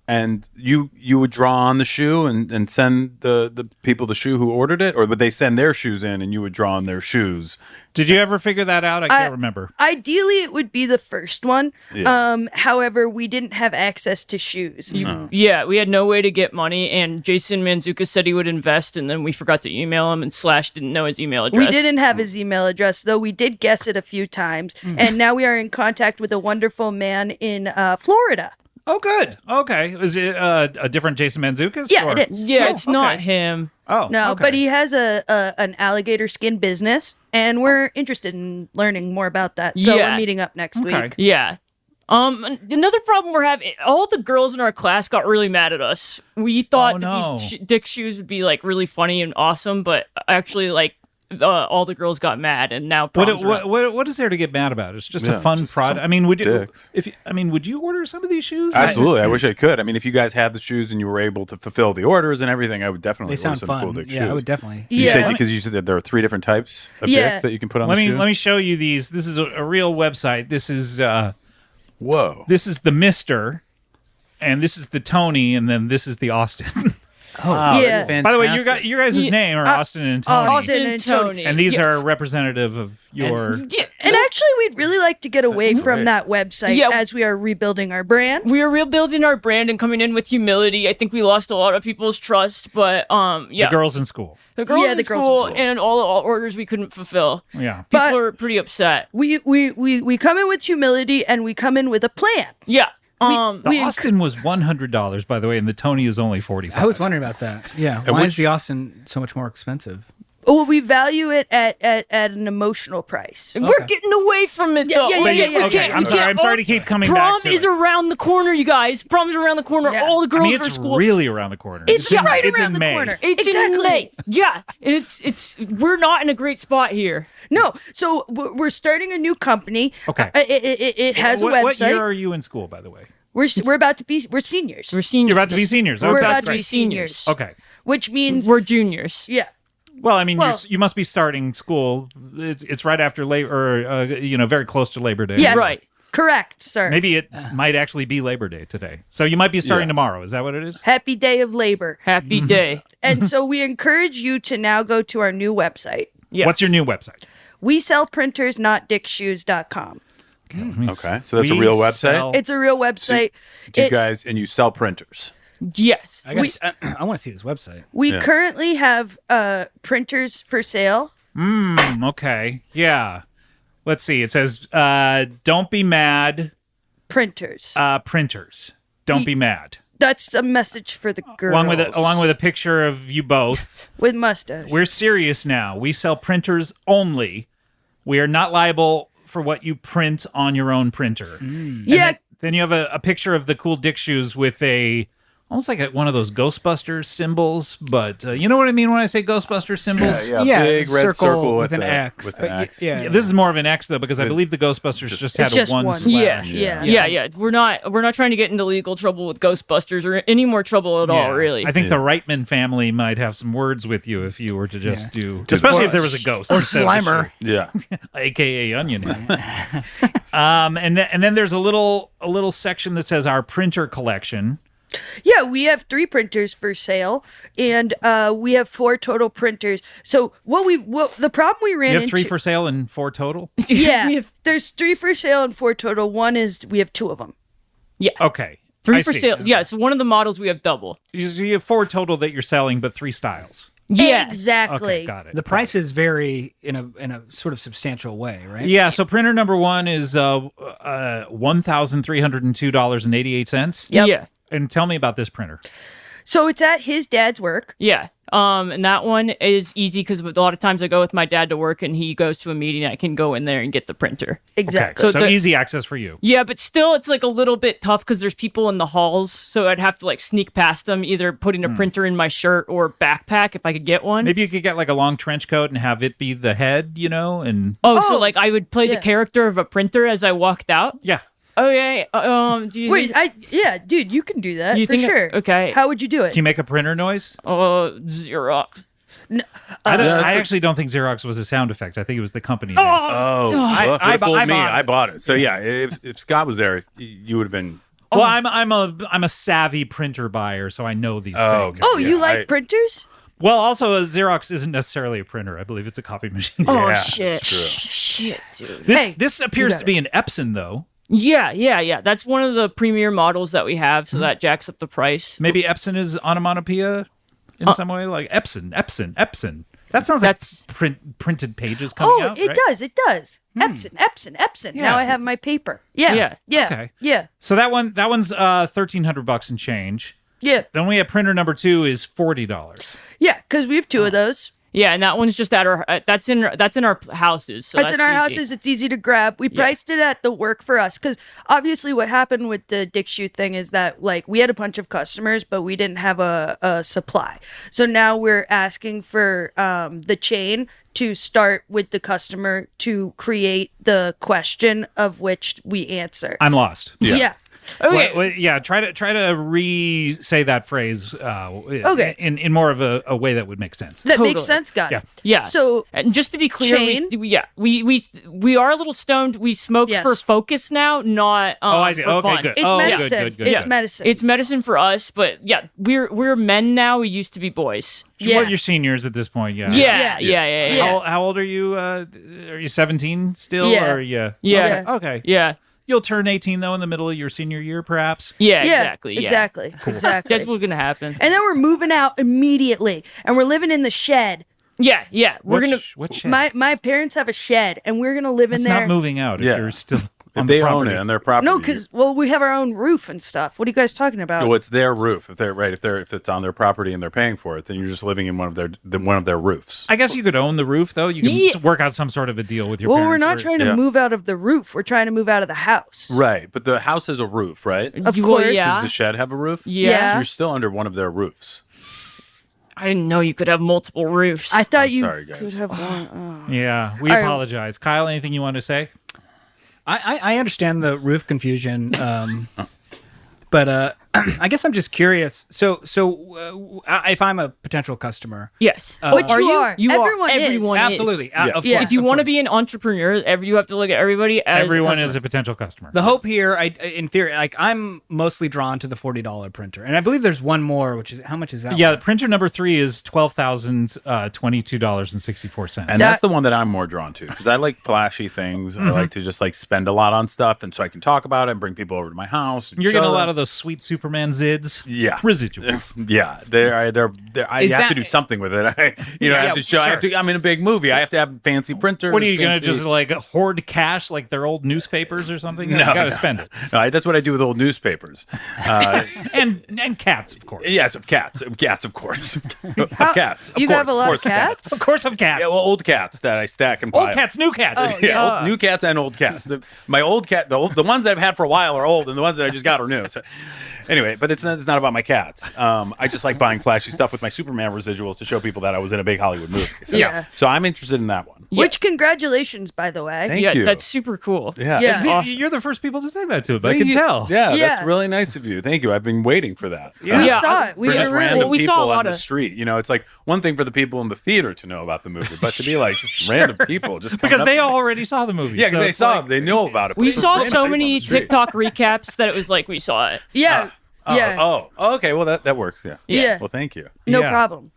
and you would draw on the shoe and send the people the shoe who ordered it, or would they send their shoes in and you would draw on their shoes? Did you ever figure that out? I can't remember. Ideally, it would be the first one. Yeah. However, we didn't have access to shoes. Yeah, we had no way to get money, and Jason Manzuka said he would invest, and then we forgot to email him, and Slash didn't know his email address. We didn't have his email address, though we did guess it a few times. And now we are in contact with a wonderful man in Florida. Oh, good. Okay. Is it a different Jason Mantzoukas? Yeah, or- it is. Yeah, Oh, it's not okay. him. Oh, No, okay. but he has an alligator skin business, and we're interested in learning more about that. So Yeah. we're meeting up next Okay. week. Yeah. Another problem we're having, all the girls in our class got really mad at us. We thought Oh, that no. these dick shoes would be like really funny and awesome, but actually like all the girls got mad, and now problems are up. What is there to get mad about? It's just Yeah, a fun just product. some I mean, would you? dicks. Would you order some of these shoes? Absolutely. I wish I could. I mean, if you guys had the shoes and you were able to fulfill the orders and everything, I would definitely They sound order some fun. cool dick Yeah, shoes. I would definitely. You Yeah. said because you said that there are 3 different types of Yeah. dicks that you can put on Let the me shoe. let me show you these. This is a real website. This is Whoa. this is the Mister, and this is the Tony, and then this is the Austin. Wow, Yeah. that's fantastic. By the way, your guys' name are Austin and Tony. Austin and Tony. Tony. And these Yeah. are representative of your. Yeah, And Actually, we'd really like to get away from that website Yeah. as we are rebuilding our brand. We are rebuilding our brand and coming in with humility. I think we lost a lot of people's trust, but The girls in school. the girls Yeah, in the girls in school school. and all the orders we couldn't fulfill. Yeah. But- People are pretty upset. We come in with humility and we come in with a plan. Yeah. The Austin was $100, by the way, and the Tony is only $45. I was wondering about that. Yeah. Why is the Austin so much more expensive? Well, we value it at an emotional price. We're getting away from it, though. yeah. Okay, I'm sorry. I'm sorry to keep coming Prom back to is it. around the corner, you guys. Prom is around the corner. Yeah. All the girls I mean, for it's school. really around the corner. It's in- right it's around in the May. corner. It's Exactly. in May. Yeah, and it's we're not in a great spot here. No, so we're starting a new company. Okay. It has a website. What year are you in school, by the way? We're about to be. We're seniors. We're seniors. You're about to be seniors. We're Okay, about that's to be right. seniors. Okay. Which means We're juniors. yeah. Well, I mean, Well- you must be starting school. It's right after Labor, or very close to Labor Day. Yes. Right. Correct, sir. Maybe it might actually be Labor Day today. So you might be starting tomorrow. Is that what it is? Happy Day of Labor. Happy day. And so we encourage you to now go to our new website. Yeah. What's your new website? We sell printers, not dickshoes.com. Okay, so that's a real website. It's a real website. You sell printers. Yes. I guess I want to see this website. We currently have printers for sale. Okay. Yeah. Let's see. It says, don't be mad, Printers. printers. Don't be mad. That's a message for the girls. Along with a picture of you both. with mustache. We're serious now. We sell printers only. We are not liable for what you print on your own printer. Yeah. Then you have a picture of the cool Dick shoes with almost like one of those Ghostbusters symbols, but you know what I mean when I say Ghostbuster symbols? Big red circle with an X. With but an X. Yeah, this is more of an X though, because I believe the Ghostbusters just had It's just a one one. slash. Yeah. We're not trying to get into legal trouble with Ghostbusters or any more trouble at all, really. I think the Reitman family might have some words with you if you were to just do, especially if there was a ghost Or instead of a Slimer. shirt, Yeah. aka Onion Head. And then there's a little section that says our printer collection. Yeah, we have 3 printers for sale, and we have 4 total printers. So the problem we ran You have into 3 for sale and 4 total. yeah, there's 3 for sale and 4 total. One is we have 2 of them. Okay, 3 I for see. sale. Yeah, so one of the models we have double. You have 4 total that you're selling, but 3 styles. Yes. Exactly. Okay, got it. The prices vary in a sort of substantial way, right? Yeah, so printer number 1 is $1,302.88. Yep. Yeah. And tell me about this printer. So it's at his dad's work. Yeah. And that one is easy because a lot of times I go with my dad to work and he goes to a meeting. I can go in there and get the printer. Exactly. So the- easy access for you. Yeah, but still, it's like a little bit tough because there's people in the halls, so I'd have to like sneak past them, either putting a printer in my shirt or backpack if I could get one. Maybe you could get like a long trench coat and have it be the head, and So like I would play yeah. the character of a printer as I walked out. yeah. Okay. Do you Wait, think, dude, you can do that You for think- sure. okay. How would you do it? Can you make a printer noise? Xerox? I actually don't think Xerox was a sound effect. I think it was the company name. Oh, look, I I fooled me. bought it. I bought it. So yeah, if Scott was there, you would have been. Well, I'm a savvy printer buyer, so I know these Oh, things. okay. Oh, you Yeah, like printers? Well, also a Xerox isn't necessarily a printer. I believe it's a copy machine. Oh Yeah, shit! it's true. Shit, dude. This appears got to be an Epson though. Yeah. That's one of the premier models that we have, Hmm. so that jacks up the price. Maybe Epson is onomatopoeia in some way, like Epson. That sounds That's- like printed pages coming out. It right? does. It does. Epson. Now Yeah. I have my paper. Yeah. Okay. Yeah. So that one's $1,300 and change. Yeah. Then we have printer number 2 is $40. Yeah. Because we have 2 of those. Yeah, and that one's just at our. That's in our houses. So That's in our easy. houses. It's easy to grab. We priced it at the work for us because obviously what happened with the Dick Shoe thing is that like we had a bunch of customers, but we didn't have a supply. So now we're asking for the chain to start with the customer to create the question of which we answer. I'm lost. Yeah. Okay. Yeah, try to re-say that phrase. Okay. In more of a way that would make sense. That Totally. makes sense. Got Yeah. it. Yeah. So And just to be clear, Chain? we are a little stoned. We smoke Yes. for focus now, not I see. for Okay, fun. good. it's Oh, good, medicine. good, good, It's good. medicine. It's medicine for us, but yeah, we're men now. We used to be boys. Yeah. What, you're seniors at this point, yeah. Yeah. Yeah. How old are you? Are you 17 still? Yeah. Or yeah. Yeah. Okay. Yeah. You'll turn 18 though in the middle of your senior year, perhaps. Yeah, exactly. Yeah. Exactly. Exactly. That's what's gonna happen. And then we're moving out immediately, and we're living in the shed. Yeah. We're gonna. What shed? My parents have a shed, and we're gonna live in It's there. not moving out if Yeah. you're still If on they the own property. it and their property. No, because we have our own roof and stuff. What are you guys talking about? So it's their roof. If it's on their property and they're paying for it, then you're just living in one of their roofs. I guess you could own the roof though. You can Yeah. work out some sort of a deal with your Well, parents. we're not where- trying to Yeah. move out of the roof. We're trying to move out of the house. Right, but the house has a roof, right? Of Well, course. yeah. Does the shed have a roof? Yeah. So you're still under one of their roofs. I didn't know you could have multiple roofs. I thought I'm you sorry, guys. could have one. Yeah, we All right. apologize. Kyle, anything you want to say? I understand the roof confusion, but I guess I'm just curious. So if I'm a potential customer, Yes. Which Are you you? are. You Everyone are. is. Everyone is. absolutely, of Yeah. course, If you of want to course. be an entrepreneur, you have to look at everybody as Everyone a is a potential customer. The hope here, in theory, like I'm mostly drawn to the $40 printer, and I believe there's one more, which is how much is that? Yeah, one? printer number 3 is $12,022.64. And that's the one that I'm more drawn to because I like flashy things. I like to just like spend a lot on stuff, and so I can talk about it and bring people over to my house. And You're show getting a them. lot of those sweet Superman zids. Yeah. Residuals. Yeah, I Is have that- to do something with it. I have to show. I have to. I'm in a big movie. I have to have fancy printers. What are you going to fancy- just like hoard cash like their old newspapers or something? No, you got to no. spend it. No, that's what I do with old newspapers. And cats, of course. Yes, of cats, of course, of cats. Of You course, have a lot of of course, cats? Of course, of cats. Yeah, well, old cats that I stack and pile. Old cats, new cats. Oh, New cats and old cats. My old cat, the ones that I've had for a while are old, and the ones that I just got are new. So, anyway, but it's not about my cats. I just like buying flashy stuff with my Superman residuals to show people that I was in a big Hollywood movie. So, Yeah. So I'm interested in that one. Which congratulations, by the way. Thank yeah, you. that's super cool. Yeah. Yeah. That's awesome. You're the first people to say that to him. I Thank can you. tell. Yeah, Yeah. that's really nice of you. Thank you. I've been waiting for that. Yeah. We Yeah, saw it. We For just were random Well, we saw a people lot on the of- street. You know, it's like one thing for the people in the theater to know about the movie, but to be like just random people just coming Because up they to me. already saw the movie. Yeah, 'cause so they it's saw like- it. They know about it. We but for saw random so people on many the street. TikTok recaps that it was like we saw it. Yeah. Yeah. Oh, okay. Well, that works. Yeah. Yeah. Well, thank you. No Yeah. problem.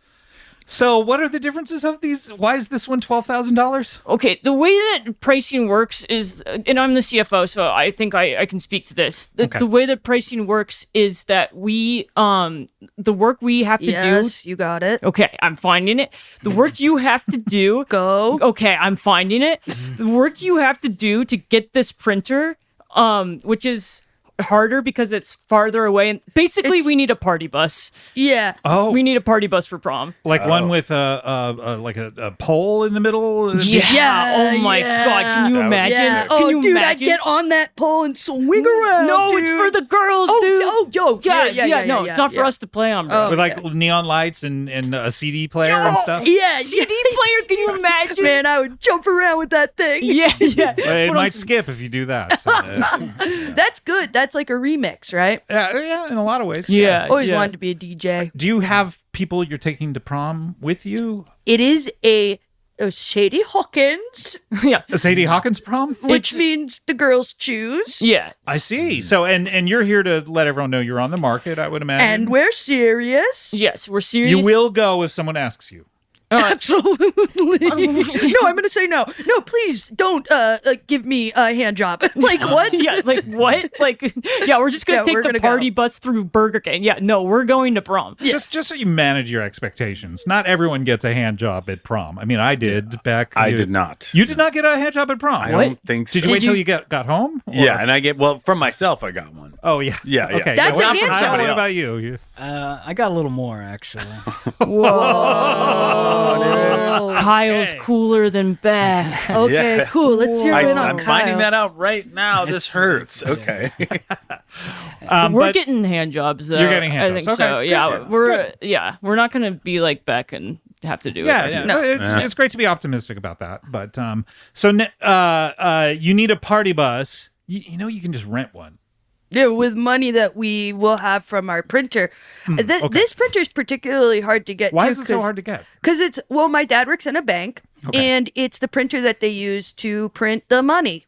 So, what are the differences of these? Why is this one $12,000? Okay, the way that pricing works is, and I'm the CFO, so I think I can speak to this. Okay. The way that pricing works is that we, the work we have to Yes, you got it. do. Okay, I'm finding it. The work you have to do. Go. Okay, I'm finding it. The work you have to do to get this printer, which is harder because it's farther away, and basically It's- we need a party bus. Yeah. Oh, We need a party bus for prom. like one with a pole in the middle. Yeah, Oh my yeah. god. Can you That would be imagine? Yeah. Can Oh, you dude, imagine? I'd get on that pole and swing around. No, it's dude. for the girls, Oh, dude. oh, yo, yeah, no, yeah, it's not for yeah. us to play on, bro. Oh. With like neon lights and a CD player and stuff. Yeah, CD player, can you imagine? Man, I would jump around with that thing. Yeah. But it Put on might some- skip if you do that. So. That's good. That's like a remix, right? Yeah, in a lot of ways. Yeah. Always wanted to be a DJ. Do you have people you're taking to prom with you? It is a Sadie Hawkins, Yeah. A Sadie Hawkins prom? which means the girls choose. Yeah. I see. So, and you're here to let everyone know you're on the market, I would imagine. And we're serious. Yes, we're serious. you will go if someone asks you. Absolutely. No, I'm going to say no. No, please don't give me a hand job. Like, what? Yeah, like what? Like, yeah, we're just gonna Yeah, take we're the gonna party go. bus through Burger King. Yeah, no, we're going to prom. Just so you manage your expectations. Not everyone gets a hand job at prom. I mean, I did back. I did not. You did not get a hand job at prom. I What? don't think so. Did you wait till you got home? Or- Yeah, and I get from myself. I got one. Oh yeah. Yeah, yeah. Okay. That's yeah, a well, hand Kyle, job. What about you? I got a little more actually. Oh, Kyle's cooler than Beck. okay, Yeah. cool. Let's hear it on I'm Kyle. finding that out right now. This hurts. Okay. We're But- getting hand jobs though. You're getting hand I jobs. think so. Okay, Yeah, good. we're not gonna be like Beck and have to do Yeah, it. yeah. No. It's great to be optimistic about that. But so you need a party bus. You know you can just rent one. Yeah, with money that we will have from our printer. This printer is particularly hard to get. Why is it so hard to get? Because my dad works in a bank, and it's the printer that they use to print the money.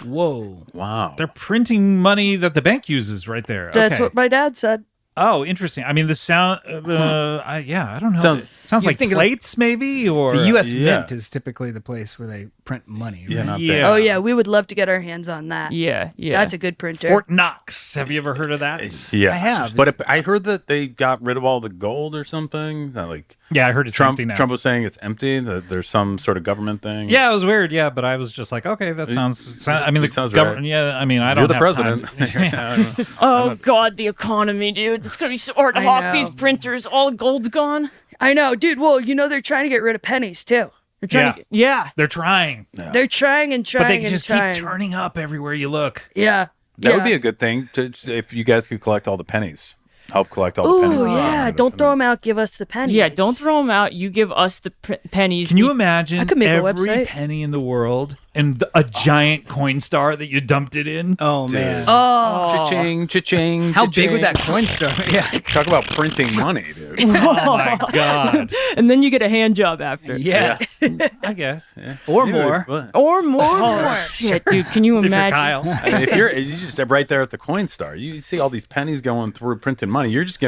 Whoa. Wow. They're printing money that the bank uses right there. That's what my dad said. Oh, interesting. I mean, the sound, I don't know. Sounds like plates, maybe, or the U.S. Mint is typically the place where they print money. Right? Yeah, not Yeah. bad. Oh yeah, we would love to get our hands on that. Yeah. That's a good printer. Fort Knox. Have you ever heard of that? Yeah, I have. But I heard that they got rid of all the gold or something. That, like, Yeah, I heard it's Trump empty now. was saying it's empty. That there's some sort of government thing. Yeah, it was weird. Yeah, but I was just like, okay, that sounds. I mean, the sounds government. right. Yeah, I mean, I You're don't the have president. time. Oh God, the economy, dude. It's gonna be so hard to I hawk know. these printers. All the gold's gone. I know, dude. Well, they're trying to get rid of pennies too. They're trying to, yeah. They're trying, They're trying and but trying they just and keep trying. turning up everywhere you look. Yeah. That would be a good thing if you guys could collect all the pennies. Help collect all the pennies. Oh yeah, don't throw them out. Give us the pennies. Yeah, don't throw them out. You give us the pennies. Can you imagine I could make a every website. penny in the world and a giant coin star that you dumped it in? Oh, man. Oh, Cha-ching, cha-ching, How big would cha-ching. that coin start? Yeah. Talk about printing money, dude. Oh my god! and then you get a hand job after. Yes. I guess. Or more. Or more. Shit, dude. Can you If you're imagine? Kyle. If you're just right there at the coin star, you see all these pennies going through printing money. You just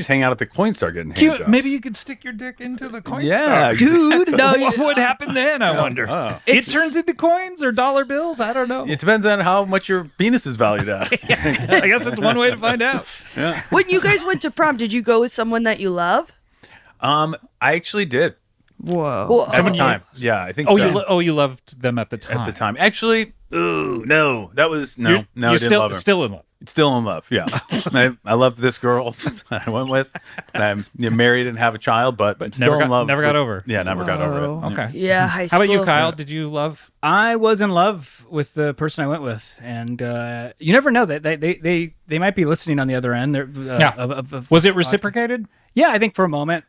hang out at the coin star getting hand jobs. Maybe you could stick your dick into the coin Yeah, star. dude. No, What would happen then? I wonder. Oh. It turns into coins or dollar bills. I don't know. It depends on how much your penis is valued at. I guess that's one way to find out. when you guys went to prom, did you go with someone that you love? I actually did Whoa. Well, at the time. Yeah, I think Oh, so. you loved them at the time. At the time. Actually, no, that was no, You're I didn't love her. still in love. Still in love, yeah. I love this girl I went with. And I'm married and have a child, but still never in love. never got over. Yeah, never got over it. Okay. Yeah, high How school. about you, Kyle? Did you love? I was in love with the person I went with, and you never know that they might be listening on the other end. Was it reciprocated? Yeah, I think for a moment.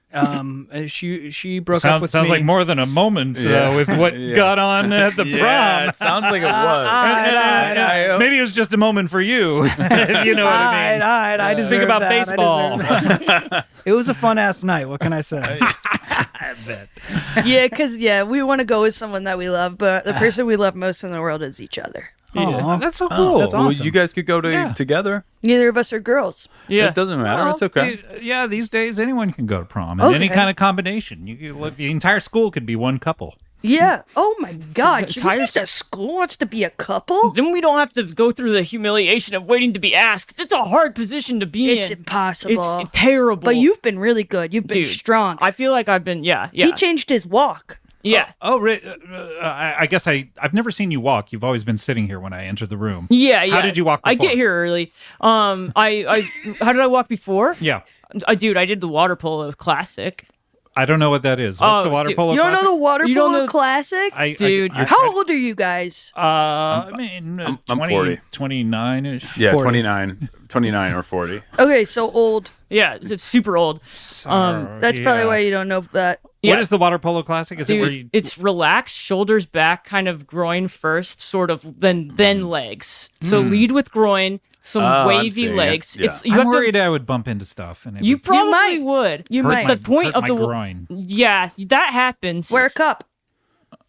She broke up with Sounds me. like more than a moment with what got on at the prom. Yeah, it sounds like it was. Maybe it was just a moment for you. If you know what I mean. I deserve Think about that. I baseball. deserve that. It was a fun ass night. What can I say? I bet. Yeah, because we want to go with someone that we love, but the person we love most in the world is each other. Aw. That's so cool. That's Well, awesome. you guys could go together. Neither of us are girls. Yeah. It doesn't matter. It's okay. Yeah, these days anyone can go to prom in any Okay. kind of combination. The entire school could be one couple. Yeah. Oh my God. Should we entire say the school wants to be a couple? Then we don't have to go through the humiliation of waiting to be asked. It's a hard position to be It's in. impossible. It's terrible. But you've been really good. You've been Dude, strong. I feel like I've been. Yeah. He changed his walk. Yeah. I guess I've never seen you walk. You've always been sitting here when I enter the room. Yeah. How did you walk I before? get here early. I how did I walk before? Yeah. Dude, I did the water polo classic. I don't know what that is. What's the water dude, polo? You don't know classic? the water You don't polo know- classic? Dude, How old are you guys? I mean, I'm 20, 40. 29-ish. Yeah, 40. 29 or 40. Okay, so old. Yeah, it's super old. That's probably why you don't know that. What Yeah. is the water polo classic? Is it where Dude, you? it's relaxed, shoulders back, kind of groin first, sort of then legs. So lead with groin, some I'm wavy seeing it. legs. Yeah. It's you I'm have worried to. I would bump into stuff, and it You would probably might. would. You hurt might. my, The point hurt of my the groin. Yeah, that happens. Wear a cup.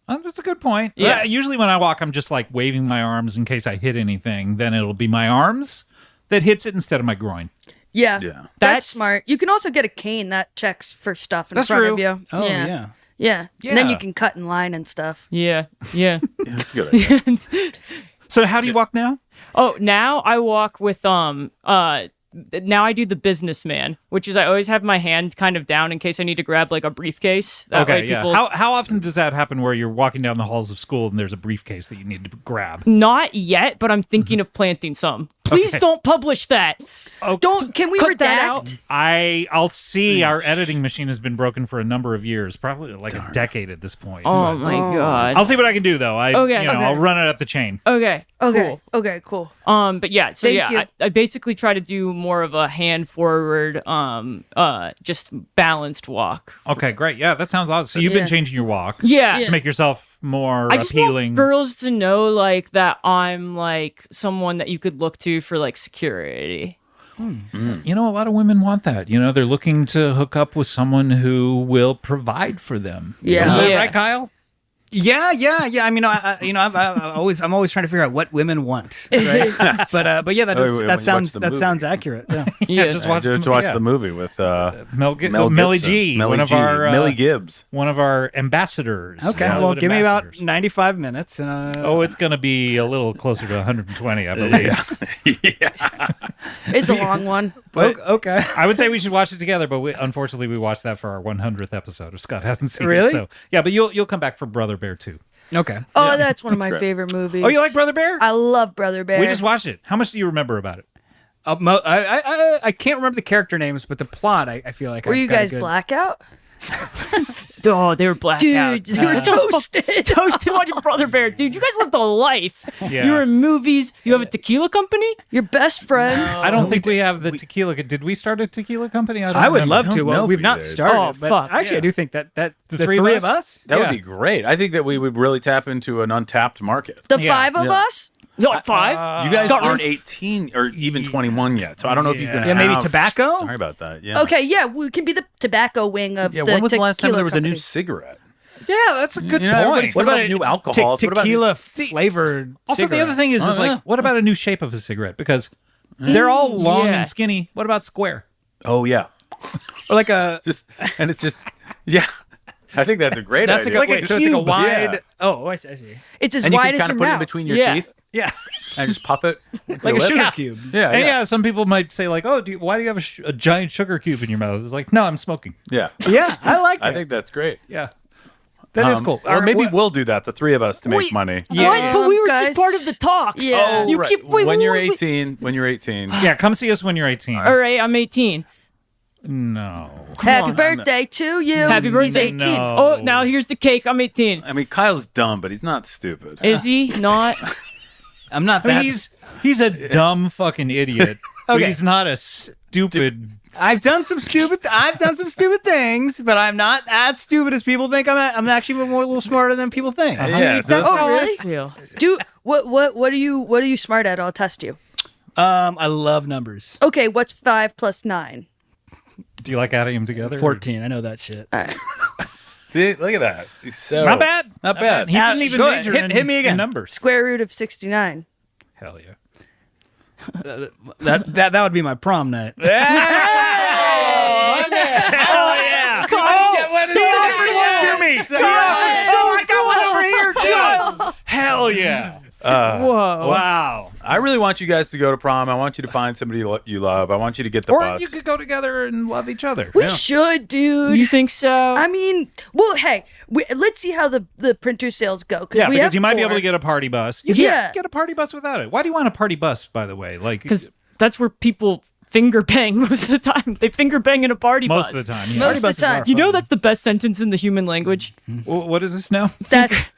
That's a good point. Yeah. Usually when I walk, I'm just like waving my arms in case I hit anything. Then it'll be my arms that hits it instead of my groin. Yeah. Yeah. That's That's- smart. You can also get a cane that checks for stuff in That's front true. of you. Oh, yeah. Yeah. And then Yeah. you can cut in line and stuff. Yeah. Yeah, that's a good idea. So how do you walk now? Oh, now I walk with now I do the businessman, which is I always have my hand kind of down in case I need to grab like a briefcase. That way people How often does that happen where you're walking down the halls of school and there's a briefcase that you need to grab? Not yet, but I'm thinking of planting some. Please don't publish that. Can we Cut redact? that out. I'll see. Our editing machine has been broken for a number of years, probably like a decade at this point. Oh but- my god. I'll see what I can do though. Okay. I'll Okay. run it up the chain. Okay. Okay. Cool. Okay, cool. But yeah, so Thank you. I basically try to do more of a hand forward, just balanced walk. Okay, great. Yeah, that sounds awesome. So you've been Yeah. changing your walk Yeah. to make yourself more I just appealing. want girls to know like that I'm like someone that you could look to for like security. You know, a lot of women want that. You know, they're looking to hook up with someone who will provide for them. Yeah. Isn't that Yeah. right, Kyle? Yeah. I mean, I'm always trying to figure out what women want, right? but yeah, that sounds accurate. Yeah. Yeah, just watch the movie with Melly G, Melly one of G. our Millie Gibbs. one of our ambassadors. Okay, well, Hollywood give me about ambassadors. 95 minutes. And, Oh, it's going to be a little closer to 120, I believe. It's a long one. okay. I would say we should watch it together, but unfortunately, we watched that for our 100th episode. Scott hasn't seen Really? it, so yeah. But you'll come back for Brother Bear too. Okay. Oh, that's one of my favorite movies. Oh, you like Brother Bear? I love Brother Bear. We just watched it. How much do you remember about it? I can't remember the character names, but the plot I feel like Were I've you got a guys good... blackout? Oh, they were blacked out. Dude, you were toasted. Toasted watching Brother Bear. Dude, you guys lived a life. Yeah. You were in movies. You have a tequila company? Your best friends. I don't think we have the tequila. Did we start a tequila company? I would remember. love to. know Well, if we've we not did. started, Oh, but fuck, actually, yeah. I do think that The three of us? That Yeah. would be great. I think that we would really tap into an untapped market. The Yeah. five of Yeah. us? No, like 5? You guys Got aren't rid- 18 or even 21 yet, so I don't know if you can. Yeah, maybe have- tobacco? Sorry about that. Yeah. Okay, yeah, we can be the tobacco wing of Yeah. the When was the last time tequila there was a new company. cigarette? Yeah, that's a good You know, everybody's point. What about new alcohols? What about tequila flavored? Also, the other thing is Oh, yeah. like, what about a new shape of a cigarette? Because they're all long Yeah. and skinny. What about square? Oh yeah. or like a It's just yeah. I think that's a great that's idea. like a, wait, so it's like a wide. Yeah. Oh, I see. It's as And you wide can as kind your of put it in mouth. between your Yeah. teeth Yeah. and just puff it Like a sugar cube. Yeah, And yeah, yeah, some people might say like, "Oh, why do you have a giant sugar cube in your mouth?" It's like, "No, I'm smoking." yeah. Yeah, I like it. I think that's great. Yeah, that is cool. Or maybe what- we'll do that, the three of us, to make Wait. money. What? But we were Guys. just part of the talks. Yeah. Oh, You right. keep wait, when wait, you're wait, wait. 18. When you're 18. Yeah, come see us when you're 18. All right, I'm 18. No. Happy on. birthday to you. Happy He's birthday. 18. No. Oh, now here's the cake. I'm 18. I mean, Kyle's dumb, but he's not stupid. Is he not? I'm not I that. mean, he's a dumb fucking idiot. But Okay. he's not a stupid. I've done some stupid things, but I'm not as stupid as people think. I'm actually a little smarter than people think. Yeah, so That's that's- how really? I feel. Do what are you smart at? I'll test you. I love numbers. Okay, what's 5 plus 9? Do you like adding them together? 14. I know that shit. All right. See, look at that. He's so Not bad. Not bad. He didn't even go ahead. major Hit me again. in numbers. Square root of 69. Hell yeah. That would be my prom night. Hell yeah. I got one over here too. Hell yeah. Whoa. Wow. I really want you guys to go to prom. I want you to find somebody you love. I want you to get the Or bus. you could go together and love each other. We should, dude. You think so? I mean, well, hey, let's see how the printer sales go. Yeah, we because have you might be 4. able to get a party bus. You Yeah. can't get a party bus without it. Why do you want a party bus, by the way? Like, Because that's where people finger bang most of the time. They finger bang in a party most bus. of the time. Yeah. Most of the time. You know that's the best sentence in the human language? What is this now?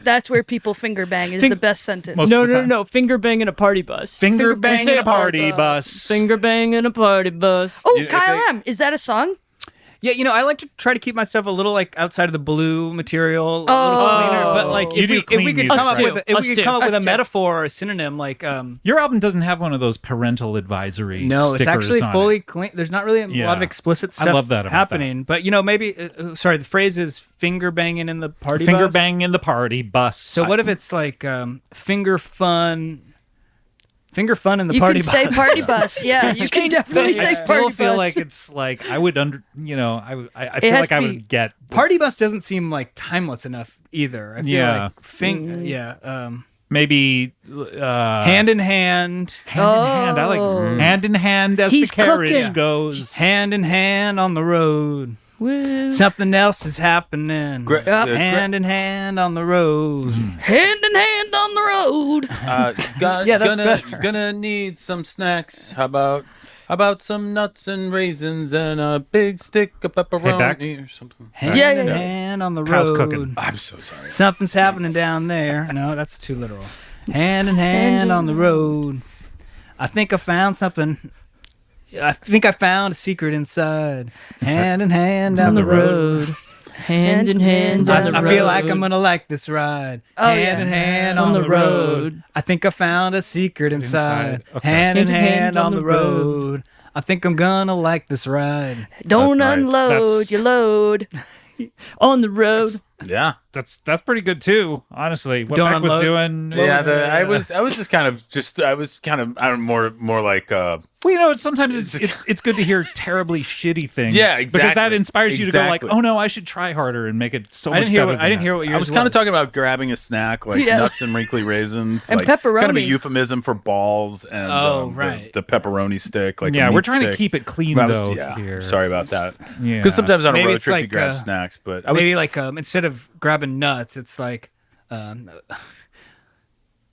That's where people finger bang is the best sentence. Most No, of the no, time. no. Finger bang in a party bus. Finger bang bang in a party bus. Finger bang in a party bus. Oh, You know, if Kyle they- M. Is that a song? Yeah, I like to try to keep myself a little like outside of the blue material, a little Oh. cleaner. But like, You if do we clean could music, come up right? with Us too. a Us too. metaphor or a synonym, like Your album doesn't have one of those parental advisory no, it's stickers actually on fully it. clean. There's not really a Yeah. lot of explicit I stuff love that about happening. But maybe sorry, the phrase is finger banging in the party Finger bus. bang in the party bus. So what if it's like finger fun in the You party can bus? say party bus. Yeah, you can definitely I say still party feel bus. like it's like I would I feel has like I to would be- get Party bus doesn't seem like timeless enough either. I feel Yeah. like maybe hand in hand. hand in hand. I like Oh. hand in hand as He's the carriage cooking. goes. Hand in hand on the road. Something else is happening. Hand in hand on the road. Hand in hand on the road. Yeah, that's better. gonna need some snacks. How about some nuts and raisins and a big stick of pepperoni or something? Hand Yeah, in yeah, yeah. hand on the Kyle's road. cooking. I'm so sorry. Something's happening down there. No, that's too literal. Hand in hand on the road. I think I found something. I think I found a secret inside. Hand in hand down the road. Hand in hand down on the the I feel road. like I'm gonna like this ride. Oh, hand in hand on the road. I think I found a secret inside. Okay. Hand in hand on the road. I think I'm gonna like this ride. Don't That's nice. unload That's- your load. On the road. Yeah. That's pretty good too, honestly. What Don't Beck was unload- doing. Yeah, I was just kind of I don't more like Well, you know, sometimes it's good to hear terribly shitty things. Yeah, Because that exactly. inspires you to go like, Exactly. oh no, I should try harder and make it so I much didn't hear. better. What, I didn't hear what yours I was kind of talking about grabbing a snack like Yeah. nuts and wrinkly raisins And like, kind of a pepperoni. euphemism for balls and right. the pepperoni stick. Like a Yeah, meat we're trying to stick. keep it clean Well, though. yeah, here. sorry about that. Yeah. Because sometimes on a Maybe road it's trip you like, grab snacks, but I was Maybe like instead of grabbing nuts, it's like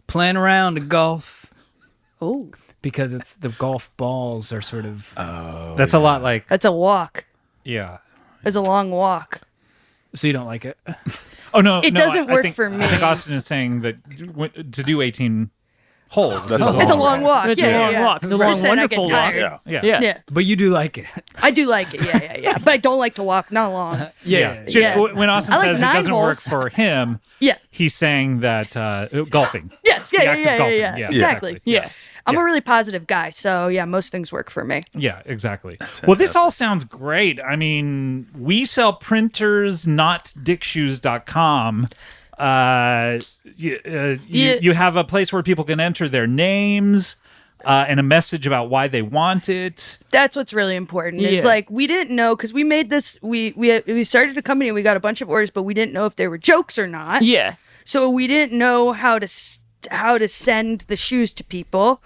playing around the golf Oh, because it's the golf balls are sort of. That's a lot like that's a walk. yeah. It's a long walk. So you don't like it? Oh no, It no, doesn't I work think- for me. I think Austin is saying that to do 18 holes. That's is a It's a long long walk. It's yeah, a long yeah. walk. It's a I'm long, just saying I get wonderful walk. tired. yeah. Yeah. Yeah, But you do like it. I do like it. Yeah. But I don't like to walk not long. Yeah. Yeah. When Austin I like says it 9 doesn't work holes. for him, Yeah. he's saying that golfing. Yes. The Yeah. act of Yeah. golfing. Yeah. Yeah, Exactly. Yeah. I'm Yeah. a really positive guy, so yeah, most things work for me. Yeah, exactly. Well, this all sounds great. I mean, we sell printers, not dickshoes.com. You have a place where people can enter their names and a message about why they want it. That's what's really important. Is Yeah. like we didn't know because we made this. We started a company and we got a bunch of orders, but we didn't know if they were jokes or not. Yeah. So we didn't know how to send the shoes to people.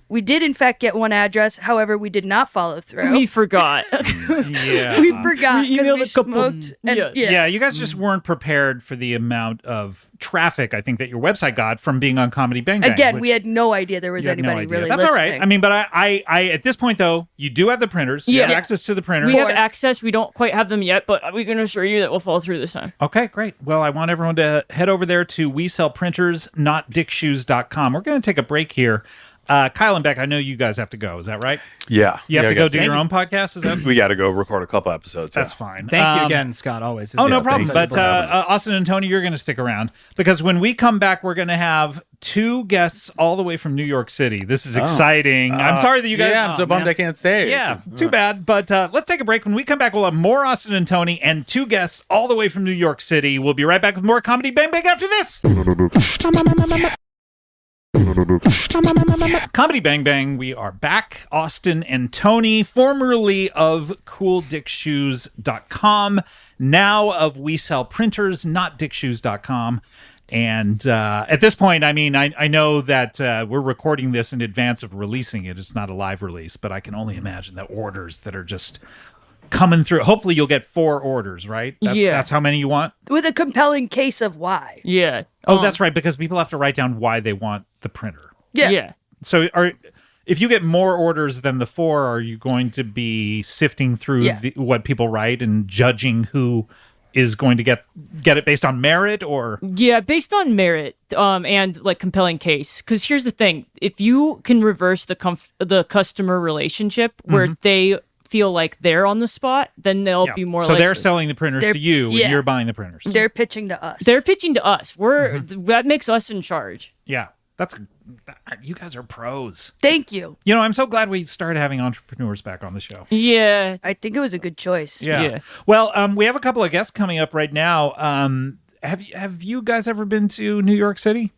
We did in fact get one address. However, we did not follow through. We forgot. Yeah. We forgot We because emailed we a couple- smoked. And, yeah. Yeah, you guys just weren't prepared for the amount of traffic I think that your website got from being on Comedy Bang Bang. Again, which we had no idea there was you had no anybody idea. really That's listening. all right. I mean, but I at this point though, you do have the printers. You Yeah. have access to the printers. We have access. We don't quite have them yet, but we can assure you that we'll follow through this time. Okay, great. Well, I want everyone to head over there to We Sell Printers, not dickshoes.com. We're going to take a break here. Kyle and Beck, I know you guys have to go. Is that right? Yeah. You have to I go guess. do your own podcast? Is that? We got to go record a couple episodes. That's yeah. fine. Thank you again, Scott. Always. Oh, no Yeah, problem. thank But you for- Austin and Tony, you're going to stick around because when we come back, we're going to have 2 guests all the way from New York City. This is exciting. I'm sorry that you guys. Yeah, I'm so bummed I can't stay. Yeah, too bad. But let's take a break. When we come back, we'll have more Austin and Tony and 2 guests all the way from New York City. We'll be right back with more Comedy Bang Bang after this. Comedy Bang Bang, we are back. Austin and Tony, formerly of CoolDickShoes.com, now of We Sell Printers, not DickShoes.com. And at this point, I mean, I know that we're recording this in advance of releasing it. It's not a live release, but I can only imagine the orders that are just coming through. Hopefully you'll get 4 orders, right? Yeah. That's how many you want? With a compelling case of why. Yeah. Oh, that's right, because people have to write down why they want the printer. Yeah. Yeah. So if you get more orders than the 4, are you going to be sifting through Yeah. what people write and judging who is going to get it based on merit or? Yeah, based on merit and like compelling case. Because here's the thing: if you can reverse the customer relationship where they feel like they're on the spot, then they'll be more. So they're likely. selling the printers They're- to you, yeah. and you're buying the printers. They're pitching to us. They're pitching to us. That makes us in charge. Yeah, you guys are pros. Thank you. You know, I'm so glad we started having entrepreneurs back on the show. Yeah. I think it was a good choice. Yeah. Well, we have a couple of guests coming up right now. Have you guys ever been to New York City?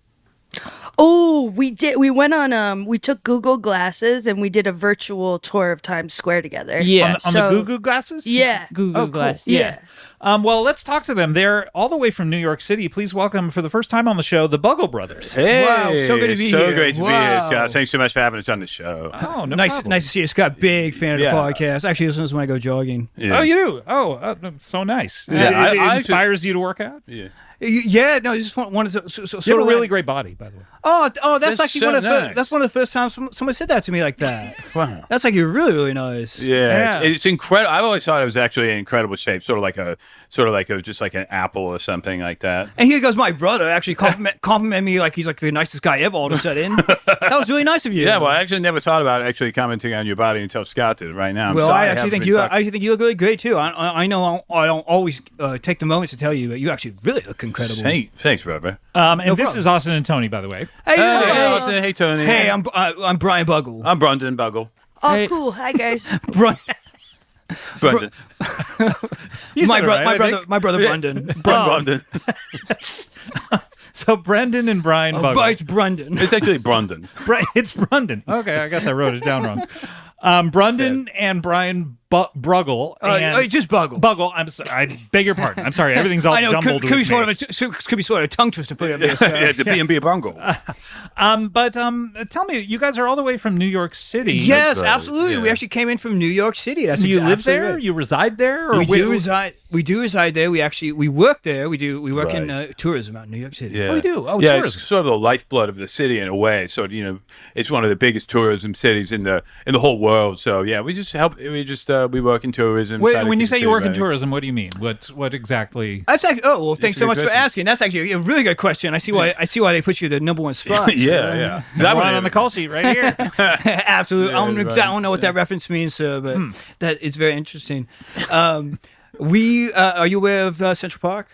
Oh, we did. We went on. We took Google glasses and we did a virtual tour of Times Square together. Yeah. On So- the Goo Goo glasses? Yeah. Google Oh, cool. Glass. Yeah. Well, let's talk to them. They're all the way from New York City. Please welcome for the first time on the show, the Buggle Brothers. Hey, Wow, so good to be so here. great to be here, Wow. Scott. Thanks so much for having us on the show. Oh, no nice, problem. nice to see you, Scott. Big fan of the Yeah. podcast. Actually, listen to this when I go jogging. Yeah. Oh, you do? Oh, so nice. Yeah, it I inspires you to work out? Yeah. Yeah, no, just one is sort You have of a really great body, by the way. Oh, that's actually so one of the nice. that's one of the first times someone said that to me like that. Wow. That's like really really nice. Yeah, it's incredible. I've always thought it was actually in incredible shape, sort of like just like an apple or something like that. And here goes my brother actually compliment me like he's like the nicest guy ever all of a sudden. That was really nice of you. Yeah, well, I actually never thought about actually commenting on your body until Scott did right now. Well, I actually think you look really great too. I know I don't always take the moment to tell you, but you actually really look incredible. Hey, thanks, brother. And this problem. is Austin and Tony, by the way. Hey, Hey, Austin. Hey, Tony. Hey, I'm Brian Buggle. I'm Brendan Buggle. Oh, Hey. cool. Hi, guys. Brian. Brendan. You my said it right, I think. brother Brendan. Brendan. So Brendan and Brian Buggle. But it's Brendan. It's actually Brendan. It's Brendan. Okay, I guess I wrote it down wrong. Brendan and Brian Bruggle. And just Buggle. Buggle. I'm sorry. I beg your pardon. I'm sorry. Everything's all I know. jumbled. Could be with sort me. of could be sort of a tongue twister for you. Yeah, it's a B&B Bungle. But tell me, you guys are all the way from New York City. Yes, right, absolutely. yeah. We actually came in from New York City. That's Do you live absolutely there? right. You reside there? Or We do reside. We do reside there. We work there. We work in Right. tourism out in New York City. Yeah. Oh, we do? Oh, yeah, tourism. it's sort of the lifeblood of the city in a way. So it's one of the biggest tourism cities in the whole world. So yeah, we just help. We work in tourism. Wait, try to when you keep the say you city work in running. tourism, what do you mean? What exactly? That's actually. Oh well, thanks a so good much for question. asking. That's actually a really good question. I see why they put you the number one spot. Yeah. That one on the call sheet right here. Absolutely. Yeah, I don't know what that reference means, sir, but that is very interesting. Are you aware of Central Park?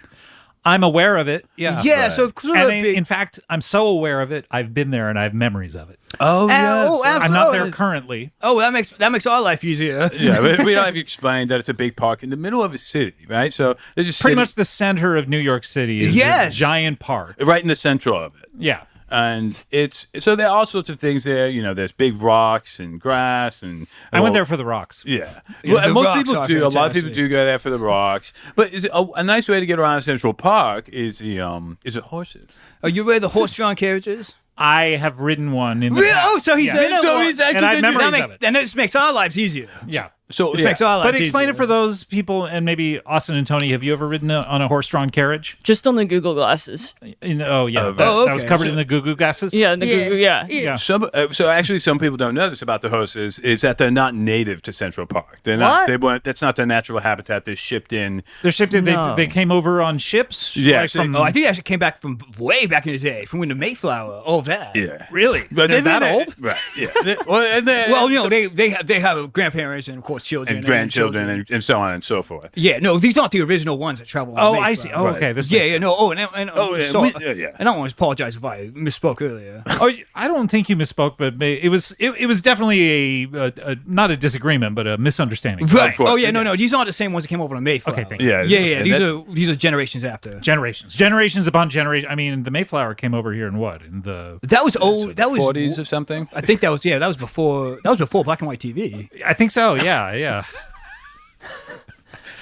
I'm aware of it. Yeah. Yeah. So sort of And in fact, I'm so aware of it. I've been there and I have memories of it. oh absolutely. I'm not there currently. Oh, that makes our life easier. Yeah, but we don't have you explain that it's a big park in the middle of a city, right? So there's just Pretty much the center of New York City is Yes. a giant park. right in the central of it. Yeah. And so there are all sorts of things there. There's big rocks and grass and I went there for the rocks. Yeah, Yeah, well, the and most rocks people are do. A lot of people fantastic. do go there for the rocks. But a nice way to get around Central Park is it horses? Are you aware of the horse-drawn carriages? I have ridden one in the Really? past. Oh, so he's Yeah. ridden So one. he's actually And I have been- memories of it. And this makes our lives easier. Yeah. So This yeah. makes our lives But explain easier. it for those people, and maybe Austin and Tony, have you ever ridden on a horse-drawn carriage? Just on the Google glasses. Oh, yeah. Oh, That was okay. covered in the Goo Goo glasses? Yeah, the Google. Yeah. Yeah. So actually, some people don't know this about the horses is that they're not native to Central Park. They're not. What? They weren't. That's not their natural habitat. They're shipped in. They're shifted. No. They came over on ships? Yeah, Like so- from, Oh, I think they actually came back from way back in the day, from when the Mayflower, all that. Yeah. Really? But They're they've that been- old? right? Yeah. Well, they have grandparents and of course children and grandchildren and so on and so forth. yeah, no, these aren't the original ones that travel. On Oh, the I see. Mayflower. Oh, okay. This Yeah, makes yeah, sense. no. Oh, and Oh, yeah, sorry, yeah. And I want to apologize if I misspoke earlier. Oh, I don't think you misspoke, but it was definitely a not a disagreement, but a misunderstanding. Right. course, Oh yeah, yeah. no. These aren't the same ones that came over on Mayflower. Okay, thank you. Yeah. Yeah. and These are generations after. Generations upon generation. I mean, the Mayflower came over here in what? In the That was old. That was 40s or something. I think that was before black and white TV. I think so. Yeah, yeah.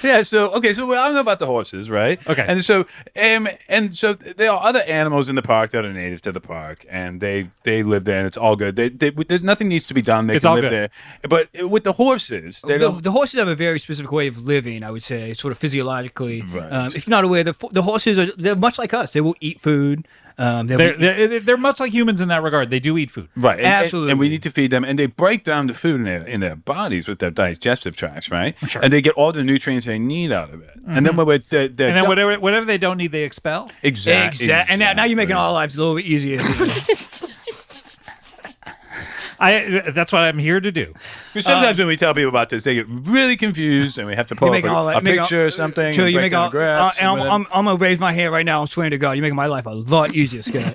Yeah. So okay. So I don't know about the horses, right? Okay. And so there are other animals in the park that are native to the park, and they live there, and it's all good. There's nothing needs to be done. They It's can all live good. there. But with the horses, they don't. The horses have a very specific way of living, I would say, sort of physiologically. Right. If you're not aware, the horses they're much like us. They will eat food. They're much like humans in that regard. They do eat food. Right, Absolutely. and we need to feed them, and they break down the food in their bodies with their digestive tracts, right? Sure. And they get all the nutrients they need out of it, and then when they're And then whatever they don't need, they expel. exactly, And now you're making our lives a little bit easier. That's what I'm here to do. Because sometimes when we tell people about this, they get really confused, and we have to pull up a picture or something. Sure, and you break make down all. the graphs and whatever. I'm gonna raise my hand right now. I'm swearing to God, you're making my life a lot easier, Scott.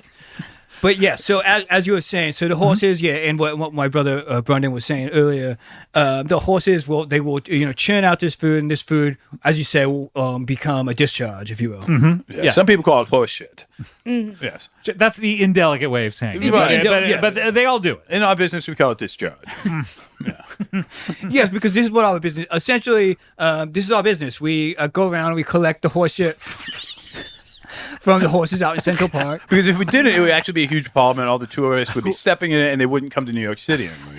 But yeah, so as you were saying, so the horses, yeah, and what my brother Brendan was saying earlier, the horses will churn out this food, and this food, as you say, will become a discharge, if you will. Yeah. Some people call it horse shit. Yes. That's the indelicate way of saying it. Right. But they all do it. In our business, we call it discharge. Yes, because this is what our business. Essentially, this is our business. We go around and we collect the horse shit from the horses out in Central Park. Because if we didn't, it would actually be a huge problem, and all the tourists would be stepping in it, and they wouldn't come to New York City anymore.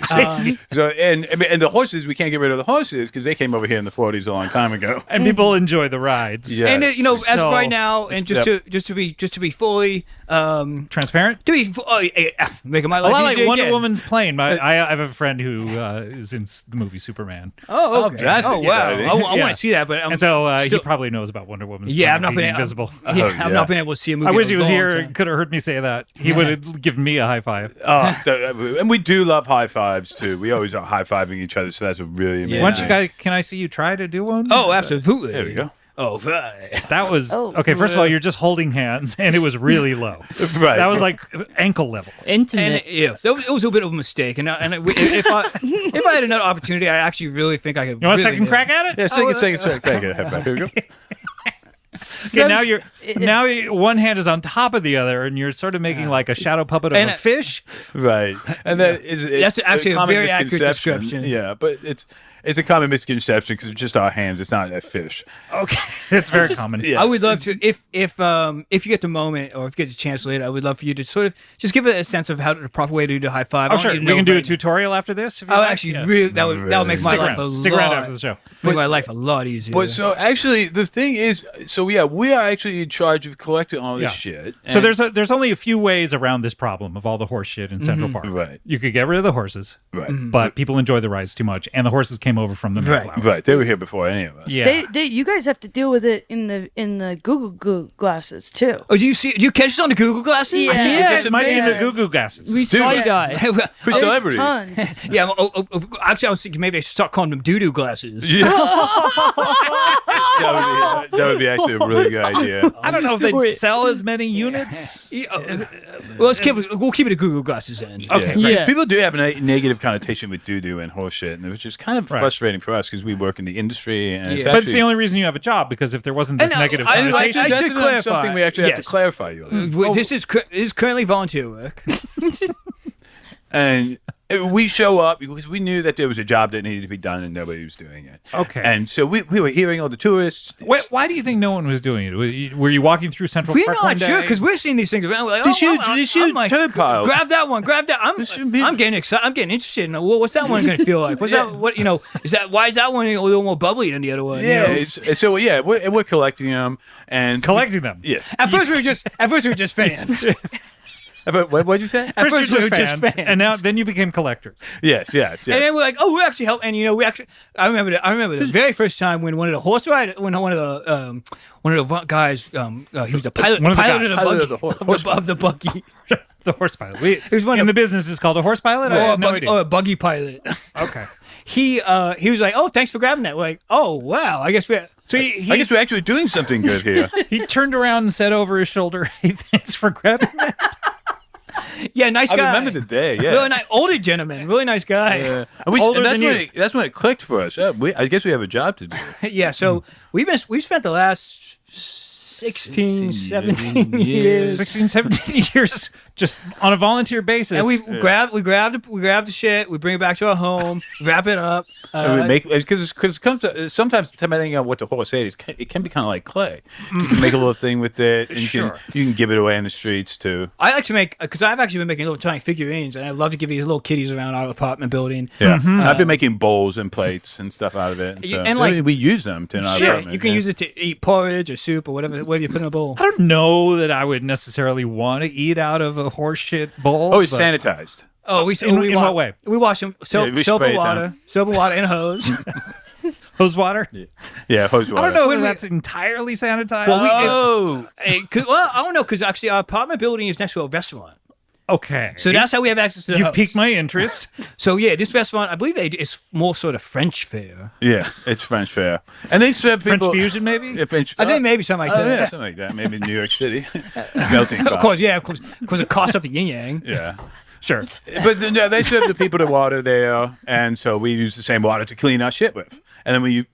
So and the horses, we can't get rid of the horses because they came over here in the 40s a long time ago. And people enjoy the rides. Yeah. And as So- of right now, and just to be fully Transparent? to be making my life Well, I like easier Wonder again. Woman's plane. I have a friend who is in the movie Superman. Oh, okay. that's wow. exciting. I Yeah. want to see that, but And so he still- probably knows about Wonder Woman's yeah, plane I've not being been invisible. I've not been able to see a movie. I wish in he a was long here. time. Could have heard me say that. He would have given me a high five. And we do love high fives too. We always are high fiving each other, so that's a really amazing. Why don't you guys? Can I see you try to do one? Oh, absolutely. There we go. Oh, right. That was Oh. okay. First of all, you're just holding hands, and it was really low. Right. That was like ankle level. Intimate. And yeah, it was a bit of a mistake. And if I had another opportunity, I actually really think I could. You want a really second crack at it? Yeah, second. Here we go. Okay, now one hand is on top of the other, and you're sort of making like a shadow puppet of And a fish. Right, and then That's actually a common very accurate misconception. description. Yeah, but it's a common misconception because it's just our hands. It's not a fish. Okay, it's very common. Yeah. I would love to, if you get the moment or if you get the chance later, I would love for you to sort of just give it a sense of how the proper way to do high five. Oh, sure. We can do a tutorial after this. If you Oh, like. actually, Yeah. really, that would make my Stick life around. a Stick lot. around after the show. Make my life a lot easier. But so actually, the thing is, we are actually in charge of collecting all this Yeah. shit. So And- there's only a few ways around this problem of all the horse shit in Central Park. Right. You could get rid of the horses, right, but people enjoy the rides too much, and the horses came over from the Mayflower. right. They were here before any of us. Yeah. You guys have to deal with it in the Google glasses too. oh, do you catch this on the Google glasses? Yeah. Yeah, it might be in the amazing. Goo Goo glasses. We saw you guys. For There's celebrities. tons. Yeah, actually, I was thinking maybe I should start calling them doo-doo glasses. Yeah. that would be actually a really good idea. I don't know if they'd sell as many units. Well, we'll keep it at Google glasses then. Okay, Yeah. Yeah. People do have a negative connotation with doo-doo and horse shit, and which is kind of frustrating for us because we work in the industry, and it's Yeah. But it's actually the only reason you have a job, because if there wasn't this And, negative I connotation, should that's clarify. something we actually have Yes. to clarify. You. This is currently volunteer work. And we show up because we knew that there was a job that needed to be done and nobody was doing it. Okay. And so we were hearing all the tourists. Why do you think no one was doing it? Were you walking through Central We're Park one not sure day? because we're seeing these things around. We're like, This oh, huge I'm turd pile. Grab that one. Grab that. I'm getting excited. I'm getting interested in. Well, what's that one going to feel like? What's that? What is that? Why is that one a little more bubbly than the other one? Yeah. You know? So we're collecting them and collecting them? Yeah. At first we were just fans. What'd you say? At First first we you were were just fans, fans. and then you became collectors. Yes. And then we're like, oh, we actually help. And we actually, I remember the very first time when one of the guys, he was the pilot, One of the pilot guys. of the Pilot buggy, of the of the buggy. The horse pilot. It was one in of- the business is called a horse pilot. I had no idea. a buggy pilot. Okay. He was like, oh, thanks for grabbing that. We're like, oh wow, I guess we. So I guess we're actually doing something good here. he turned around and said over his shoulder, "Hey, thanks for grabbing that." Yeah, nice I guy. remember the day. Yeah. Really nice, older gentleman, really nice guy. Yeah. Older And than you. that's when it clicked for us. I guess we have a job to do. Yeah, so we've spent the last 16, 17 years. 16, 17 years just on a volunteer basis. And we grab the shit, we bring it back to our home, wrap it up. And we make because it comes to, sometimes depending on what the horse ate, it can be kind of like clay. You can make a little thing with it, and you can give it away in the streets too. I like to make, because I've actually been making little tiny figurines, and I love to give these little kitties around our apartment building. Yeah, and I've been making bowls and plates and stuff out of it. And, so, And, like- we use them in our Sure, apartment. you can use it to eat porridge or soup or whatever you put in a bowl. I don't know that I would necessarily want to eat out of a horse shit bowl. Oh, it's but- sanitized. Oh, in what way? We wash them soap, we soap spray and it water, down. soap and water and a hose. Hose water. Yeah, hose water. I don't know Wait, if wait. that's entirely sanitized. Well, I don't know, because actually our apartment building is next to a restaurant. Okay. So that's how we have access to the You've house. piqued my interest. So yeah, this restaurant, I believe it's more sort of French fare. Yeah, it's French fare, and they serve French people fusion, maybe? Yeah, French. I think maybe something like Oh, that. yeah, something like that. Maybe New York City, melting pot. Of course, yeah, because it costs up the yin yang. Yeah. Sure. But no, they serve the people the water there, and so we use the same water to clean our shit with, and then we,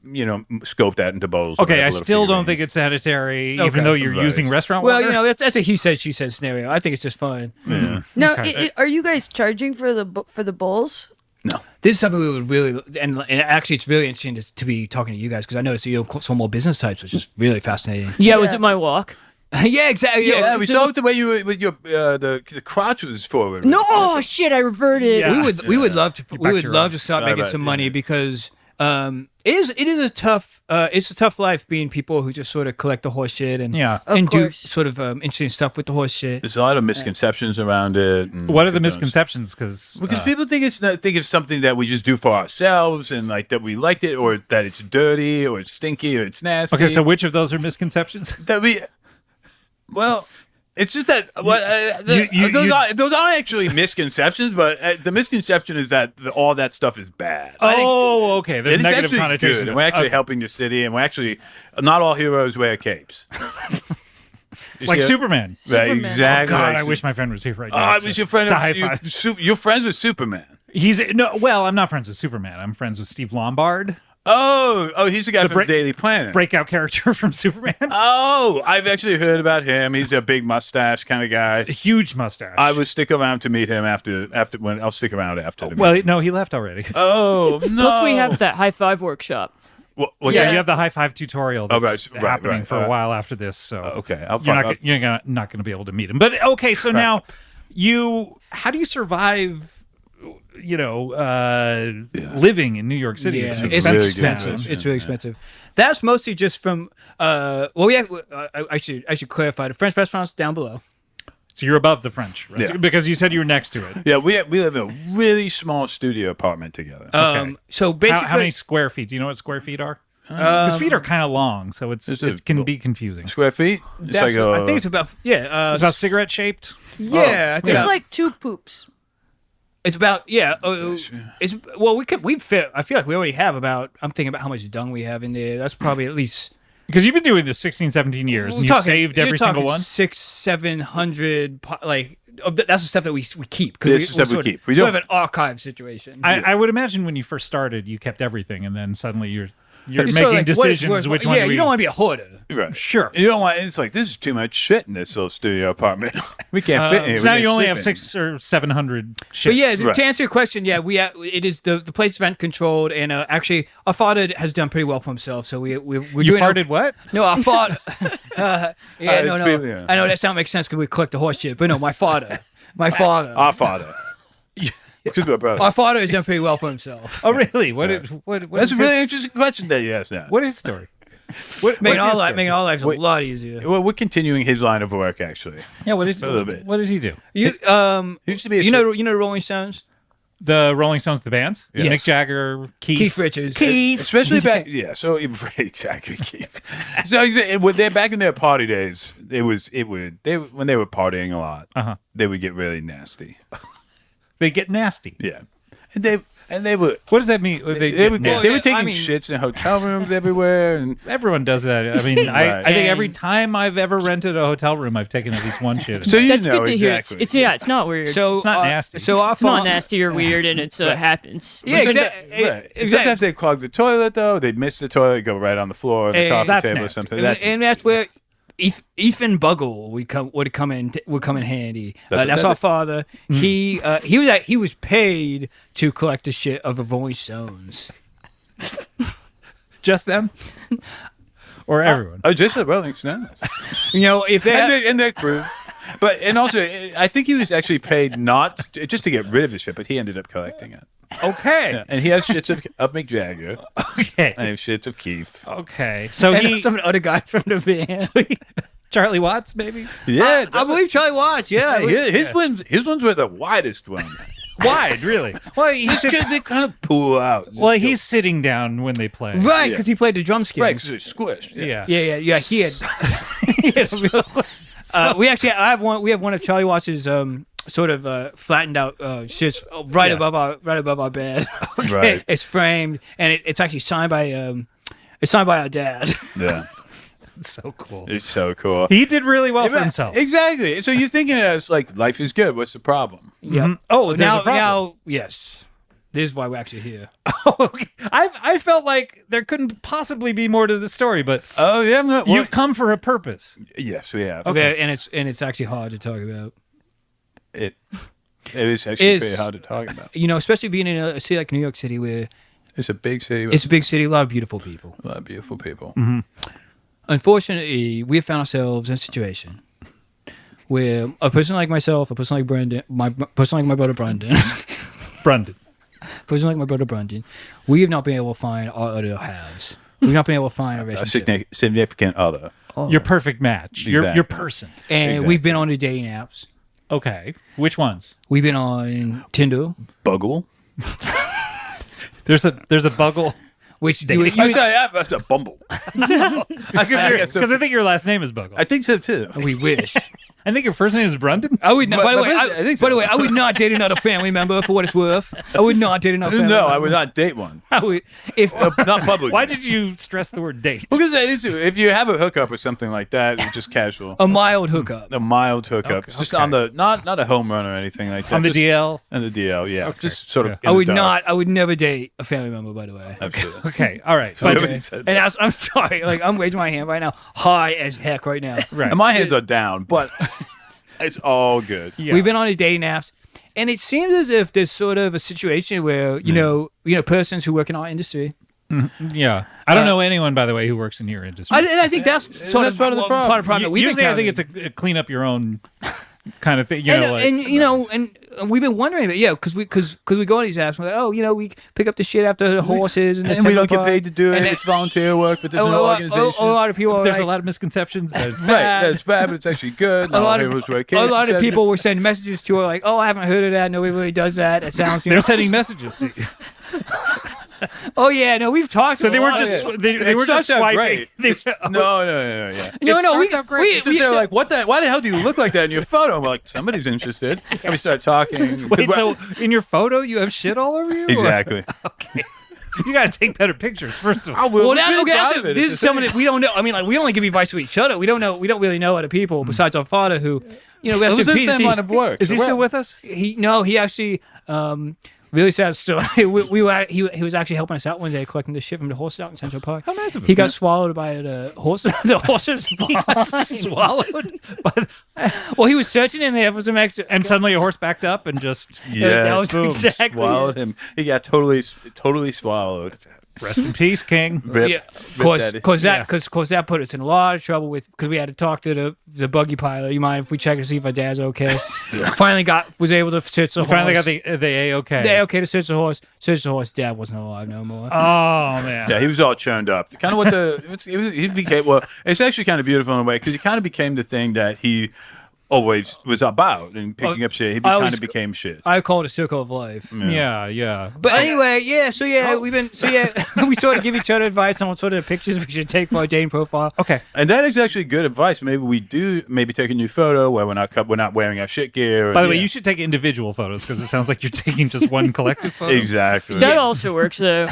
scope that into bowls. or Okay, whatever I little still don't figurines. think it's sanitary, Okay. even though you're Right. using restaurant Well, water. that's a he said she said scenario. I think it's just fine. Yeah. Now, Okay. are you guys charging for the bowls? No. This is something we would really, and actually, it's really interesting to be talking to you guys, because I noticed that you're some more business types, which is really fascinating. Yeah, was Yeah. it my walk? Yeah, exactly. Yeah, we saw it the way you were with your the crotch was forward. No, oh shit! I reverted. Yeah. We would love to your arm. start Sorry making about- some money yeah. because it is a tough life being people who just sort of collect the horse shit and Yeah. and do course. sort of interesting stuff with the horse shit. There's a lot of misconceptions around it. and What are the things. misconceptions? Because Because people think it's something that we just do for ourselves, and like that we liked it, or that it's dirty, or it's stinky, or it's nasty. okay, so which of those are misconceptions? that we, well, it's just that those aren't actually misconceptions, but the misconception is that all that stuff is bad. Oh, okay. There's It's negative actually connotation. good, and we're actually helping the city, and we're actually not all heroes wear capes. You like see it? Superman. Right, Superman. exactly. God, like I wish my friend was here right Oh, now. I wish your friend. to high five. You're friends with Superman. He's no. Well, I'm not friends with Superman. I'm friends with Steve Lombard, Oh, he's the guy from break- Daily Planet. breakout character from Superman. Oh, I've actually heard about him. He's a big mustache kind of guy. Huge mustache. I would stick around to meet him after when I'll stick around after the Well, meeting. no, he left already. Oh no! Plus, we have that high five workshop. What's Yeah, that? you have the high five tutorial that's right, happening right. for a while after this. So Okay, you're not going to be able to meet him. But okay, so now how do you survive? You know, living in New York City. Yeah, It's it's expensive. really expensive. expensive. It's really expensive. That's mostly just from. I should clarify. The French restaurants down below. So you're above the French, right? Yeah. Because you said you were next to it. Yeah, we live in a really small studio apartment together. So basically, How many square feet? Do you know what square feet are? Because feet are kind of long, so it can be confusing. Square feet? It's that's- like a, I think it's about It's about cigarette shaped. yeah. I think It's like 2 poops. it's about It's well we fit. I feel like we already have about. I'm thinking about how much dung we have in there. That's probably at least. Because you've been doing this 16, 17 years, and you've saved every single one. 600-700 that's the stuff that we keep. This is the stuff we sort of- keep. We sort don't- of an archive situation. I would imagine when you first started, you kept everything, and then suddenly you're It's sort of making like, what is decisions worth- which yeah, one you don't want to be a hoarder. right. Sure. You don't want. It's like this is too much shit in this little studio apartment. We can't fit in here. So We now can't you only sleep have in. 600 or 700 ships. But yeah, Right. to answer your question, yeah, it is the place is rent controlled, and actually our father has done pretty well for himself. So we're You doing farted what? No, our father. No. yeah. I know that sound makes sense because we collect the horse shit, but no, my father. Our father. Because my brother. Our father has done pretty well for himself. Oh, really? What That's is a really interesting question that you asked that. what is his story? Making what's his story? our lives a Wait. lot easier. Well, we're continuing his line of work actually. Yeah, what did A little bit. What did he do? You He used to be. you know the Rolling Stones, The Rolling Stones, the band? Yes. Mick Jagger, Keith Richards, Especially back, yeah. So exactly, Keith. So when they're back in their party days, when they were partying a lot, they would get really nasty. They get nasty. Yeah, and they were. What does that mean? They were nasty. taking I mean- shits in hotel rooms everywhere, and Everyone does that. I mean, Right. I think every time I've ever rented a hotel room, I've taken at least one shit. so you That's know good to hear. exactly. It's not weird. So It's not nasty. So our it's not nasty or weird, and it's happens. Yeah, But exactly. right. And sometimes they clog the toilet though. They'd miss the toilet, go right on the floor, on the coffee that's table, or nasty. something. And that's where Ethan Buggle would come in handy. That's That's what our that father. He was paid to collect the shit of the Rolling Stones. Just them? Or everyone? oh, just the Rolling Stones. You know, if they and their crew. But and also, I think he was actually paid not just to get rid of the shit, but he ended up collecting it. Okay. Yeah. And he has shits of Mick Jagger, Okay. and he has shits of Keith. Okay. So and he, some other guy from the band. Charlie Watts, maybe? Yeah, I believe Charlie Watts. Yeah, his ones were the widest ones. Wide, really? Well, he Just sits, 'cause they kind of pull out. Just well, go- he's sitting down when they play. right, Yeah. because he played the drum skins. right because they're squished. Yeah. Yeah. He had. We have one of Charlie Watts' sort of flattened out shits right Yeah. above our bed. Right. It's framed and it's actually signed by our dad. Yeah, It's so cool. it's so cool. He did really well for himself. Exactly. So you're thinking as like life is good. What's the problem? Yeah. Oh, there's a problem. Now, yes. This is why we're actually here. Okay. I felt like there couldn't possibly be more to the story, but Oh yeah, you've come for a purpose. yes, we have. Okay. And it's actually hard to talk about. It is actually pretty hard to talk about. You know, especially being in a city like New York City, where It's a big city with it's a big city, a lot of beautiful people. a lot of beautiful people. Unfortunately, we have found ourselves in a situation where a person like myself, a person like Brandon, my person like my brother Brandon, Brandon. person like my brother Brandon, we have not been able to find our other halves. We've not been able to find a A relationship. significant other. Your perfect match. Your Exactly. person. And Exactly. we've been on the dating apps. Okay. Which ones? We've been on Tinder, Buggle. There's a Buggle. which I'm sorry, I have to Bumble. Because I think your last name is Buggle. I think so too. we wish. I think your first name is Brandon. I would not. But- By the but way, I think so. by the way, I would not date another family member for what it's worth. I would not date another family No, member. I would not date one. I would, if Not publicly. Why did you stress the word date? Because if you have a hookup or something like that, it's just casual. a mild hookup. A mild hookup. Okay. Just on the not a home run or anything like that. On the Just DL? On the DL, yeah. Okay. Just sort of. Yeah. in I would the dark. not. I would never date a family member. By the way. Absolutely. Okay. All right. So But- nobody said And this. I'm sorry. Like I'm raising my hand right now, high as heck right now. right. And my hands are down, but it's all good. Yeah. We've been on the dating apps, and it seems as if there's sort of a situation where you know persons who work in our industry. Yeah. I don't know anyone, by the way, who works in your industry. And I think that's sort That's part of the problem. Part of the problem that we've Usually, I been think it's a clean up your own kind of thing. You and, know, like, and you know, and we've been wondering about because we go on these apps. We're like, oh, we pick up the shit after the horses and, And we don't get paid to do it. It's volunteer work, but there's no organization. A lot of people. Are there's like, a lot of misconceptions that it's Right, bad. that's bad, but it's actually good. a lot A of people were sending messages to her like, oh, I haven't heard of that. Nobody really does that. It sounds. They're sending messages to you. Oh yeah, no, we've talked. So to they a weren't lot just of- they were just swiping. Great. They- No, It yeah. No, we starts out great. So they're like, "What the? Why the hell do you look like that in your photo?" I'm like, "Somebody's interested." And we start talking. Wait, so in your photo you have shit all over you? Or- Exactly. You got to take better pictures first of all. Well, this is someone that we don't know. I mean, like we only give advice to each other. We don't know. We don't really know other people besides our father, who, rest It was in the peace. same line of work. Is he still with us? He actually. Really sad story. He was actually helping us out one day collecting the shit from the horses out in Central Park. How nice of him. He got swallowed by the horse. The horses Swallowed by Well, he was searching in there for some extra. and suddenly a horse backed up and just Yeah, that was boom, exactly swallowed him. He got totally swallowed. rest in peace, King. Rip, Yeah, rip daddy. cause that put us in a lot of trouble because we had to talk to the buggy pilot. You mind if we check to see if our dad's okay? Finally was able to search the horse. Finally got the A-OK. The A-OK to search the horse. Search the horse. Dad wasn't alive no more. Oh man. Yeah, he was all churned up. Kind of what he became. Well, it's actually kind of beautiful in a way because he kind of became the thing that he always was about and picking up shit. He kind of became shit. I call it a circle of life. Yeah. But anyway, we sort of give each other advice on what sort of pictures we should take for our dating profile. Okay. And that is actually good advice. Maybe we do take a new photo where we're not wearing our shit gear. By the way, you should take individual photos because it sounds like you're taking just one collective photo. exactly That also works though.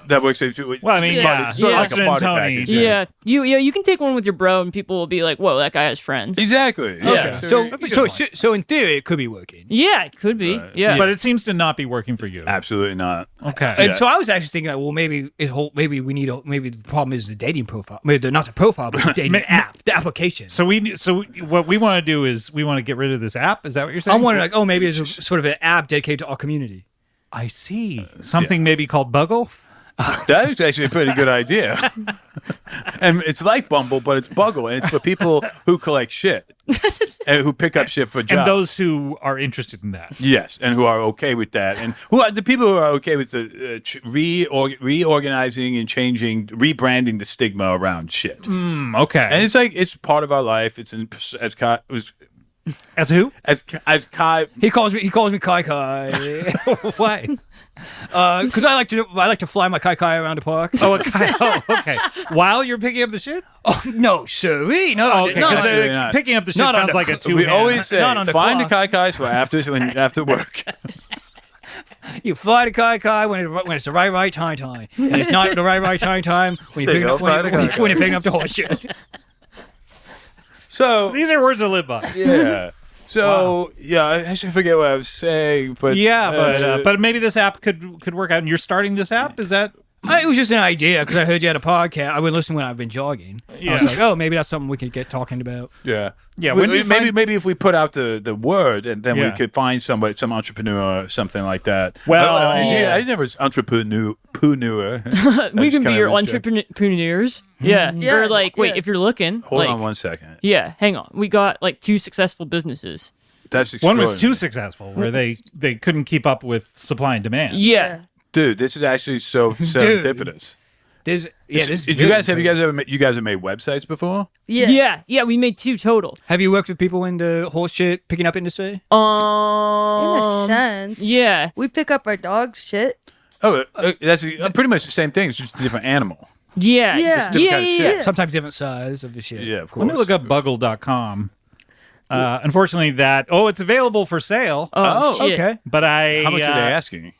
that works. Well, Well, I mean, yeah. sort of like Austin a and party Tony. package. Yeah. You can take one with your bro and people will be like, "Whoa, that guy has friends." Exactly. Yeah. So in theory, it could be working. Yeah, it could be. Yeah. But it seems to not be working for you. Absolutely not. Okay. And so I was actually thinking, like, well, maybe maybe the problem is the dating profile. Maybe not the profile, but the dating app, the application. So what we want to do is we want to get rid of this app. Is that what you're saying? I'm wondering, like, maybe it's a, sort of an app dedicated to our community. I see. Something maybe called Buggle. That is actually a pretty good idea. And it's like Bumble, but it's Buggle, and it's for people who collect shit and who pick up shit for jobs. And those who are interested in that. Yes, and who are okay with that, and who are the people who are okay with the reorganizing and rebranding the stigma around shit. Okay. And it's like it's part of our life. It's As who? as Kai. He calls me Kai Kai. Why? Because I like to fly my Kai Kai around the park. Okay. While you're picking up the shit? Oh no, sorry, no, Oh, okay. no, 'Cause, absolutely not. picking up the shit Not on sounds the like a cl- two. We always say not on the find the clock. Kai Kais for after work. You fly the Kai Kai when it's the right time, and it's not the right time when you're There you picking go, up fly the Kai Kai. when you're picking up the horse shit. So These are words to live by. yeah. So yeah, I actually forget what I was saying, but Yeah, but maybe this app could work out. And you're starting this app? Is that? It was just an idea because I heard you had a podcast. I would listen when I've been jogging. I was like, oh, maybe that's something we could get talking about. Yeah. Yeah, Maybe if we put out the word and then we could find somebody, some entrepreneur or something like that. Well, I never was entrepreneur. We can be your entrepreneurs. Yeah. Or like, wait, if you're looking. Hold like, on 1 second. Yeah, hang on. We got like 2 successful businesses. That's one was too successful, where they couldn't keep up with supply and demand. Yeah. Dude, this is actually so serendipitous. Have you guys ever made websites before? Yeah, we made 2 total. Have you worked with people in the horse shit picking up industry? In a sense. Yeah. We pick up our dog's shit. Oh, that's pretty much the same thing. It's just a different animal. Yeah. Yeah. Different kind of shit. Sometimes different size of the shit. Yeah, of course. Let me look up Buggle.com. Unfortunately, it's available for sale. Oh, shit. Okay. But How much are they asking?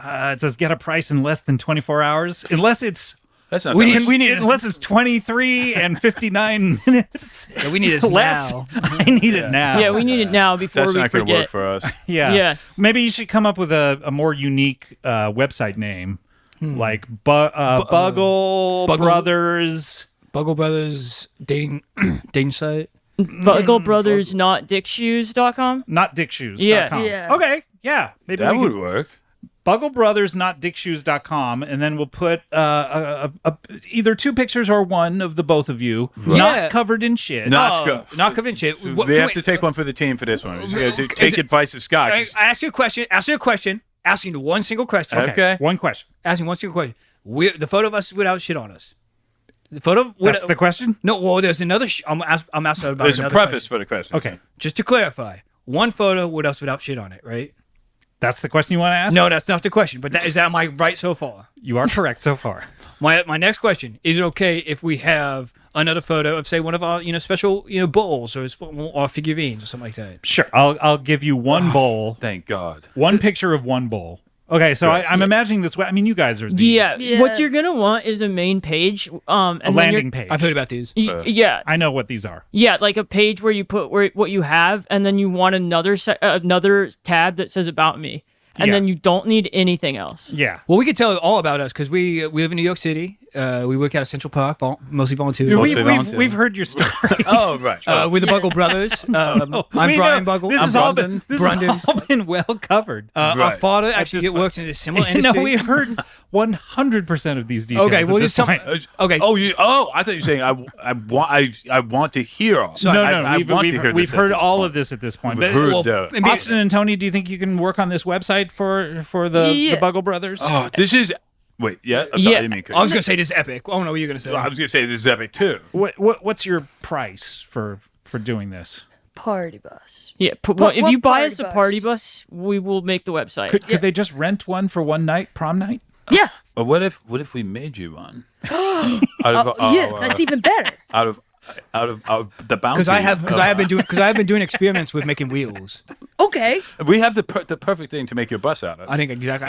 It says get a price in less than 24 hours, unless it's That's not. unless it's 23 and 59 minutes. Yeah, we need it less. now. I need it now. Yeah, we need it now before That's we not going to forget. work for us. Yeah. Yeah. Maybe you should come up with a more unique website name, like Buggle Brothers. Buggle Brothers dating site. Buggle Brothers, not dickshoes.com. Not dickshoes.com. Yeah. Okay. Yeah. Maybe That we would could, work. Buggle Brothers, not dickshoes.com, and then we'll put either 2 pictures or 1 of the both of you, not covered in shit. Not covered in shit. We have to take one for the team for this one. Take advice of Scott. I ask you a question. Asking you one single question. Okay. 1 question. Asking one single question. The photo of us without shit on us. The photo. That's the question? No. Well, there's another. I'm asking about. There's a another preface question. for the question. Okay. Just to clarify, one photo with us without shit on it, right? That's the question you want to ask? No, that's not the question. But am I right so far? You are correct so far. My next question: is it okay if we have another photo of, say, one of our special bowls or figurines or something like that? Sure. I'll give you 1 bowl. Thank God. 1 picture of 1 bowl. Okay, so I'm imagining this way. I mean, you guys are Yeah. What you're gonna want is a main page, and a landing page. I've heard about these. Yeah, I know what these are. yeah, like a page where you put what you have, and then you want another tab that says about me, and then you don't need anything else. Yeah. Well, we could tell all about us because we live in New York City. We work out of Central Park, mostly volunteer. We've heard your story. Oh, right. We're the Buggle Brothers. I'm Brian Buggle. This I'm has all Brendan. been well covered. Our father actually works in a similar industry. No, we heard 100% of these details. Okay, well, at this point. okay. I thought you were saying I want to hear. We've heard all of this at this point. We've But, heard Austin and Tony, do you think you can work on this website for the Buggle Brothers? Oh, this is. Wait, yeah. I'm sorry, I didn't mean to. I was gonna say this is epic. I don't know what you're gonna say. I was gonna say this is epic too. What's your price for doing this? Party bus. Yeah, What if you buy party us a bus? party bus, we will make the website. Could they just rent one for one night, prom night? Yeah. But what if we made you one? That's even better. Out of the bounty. Because I have been doing experiments with making wheels. Okay. We have the perfect thing to make your bus out of. I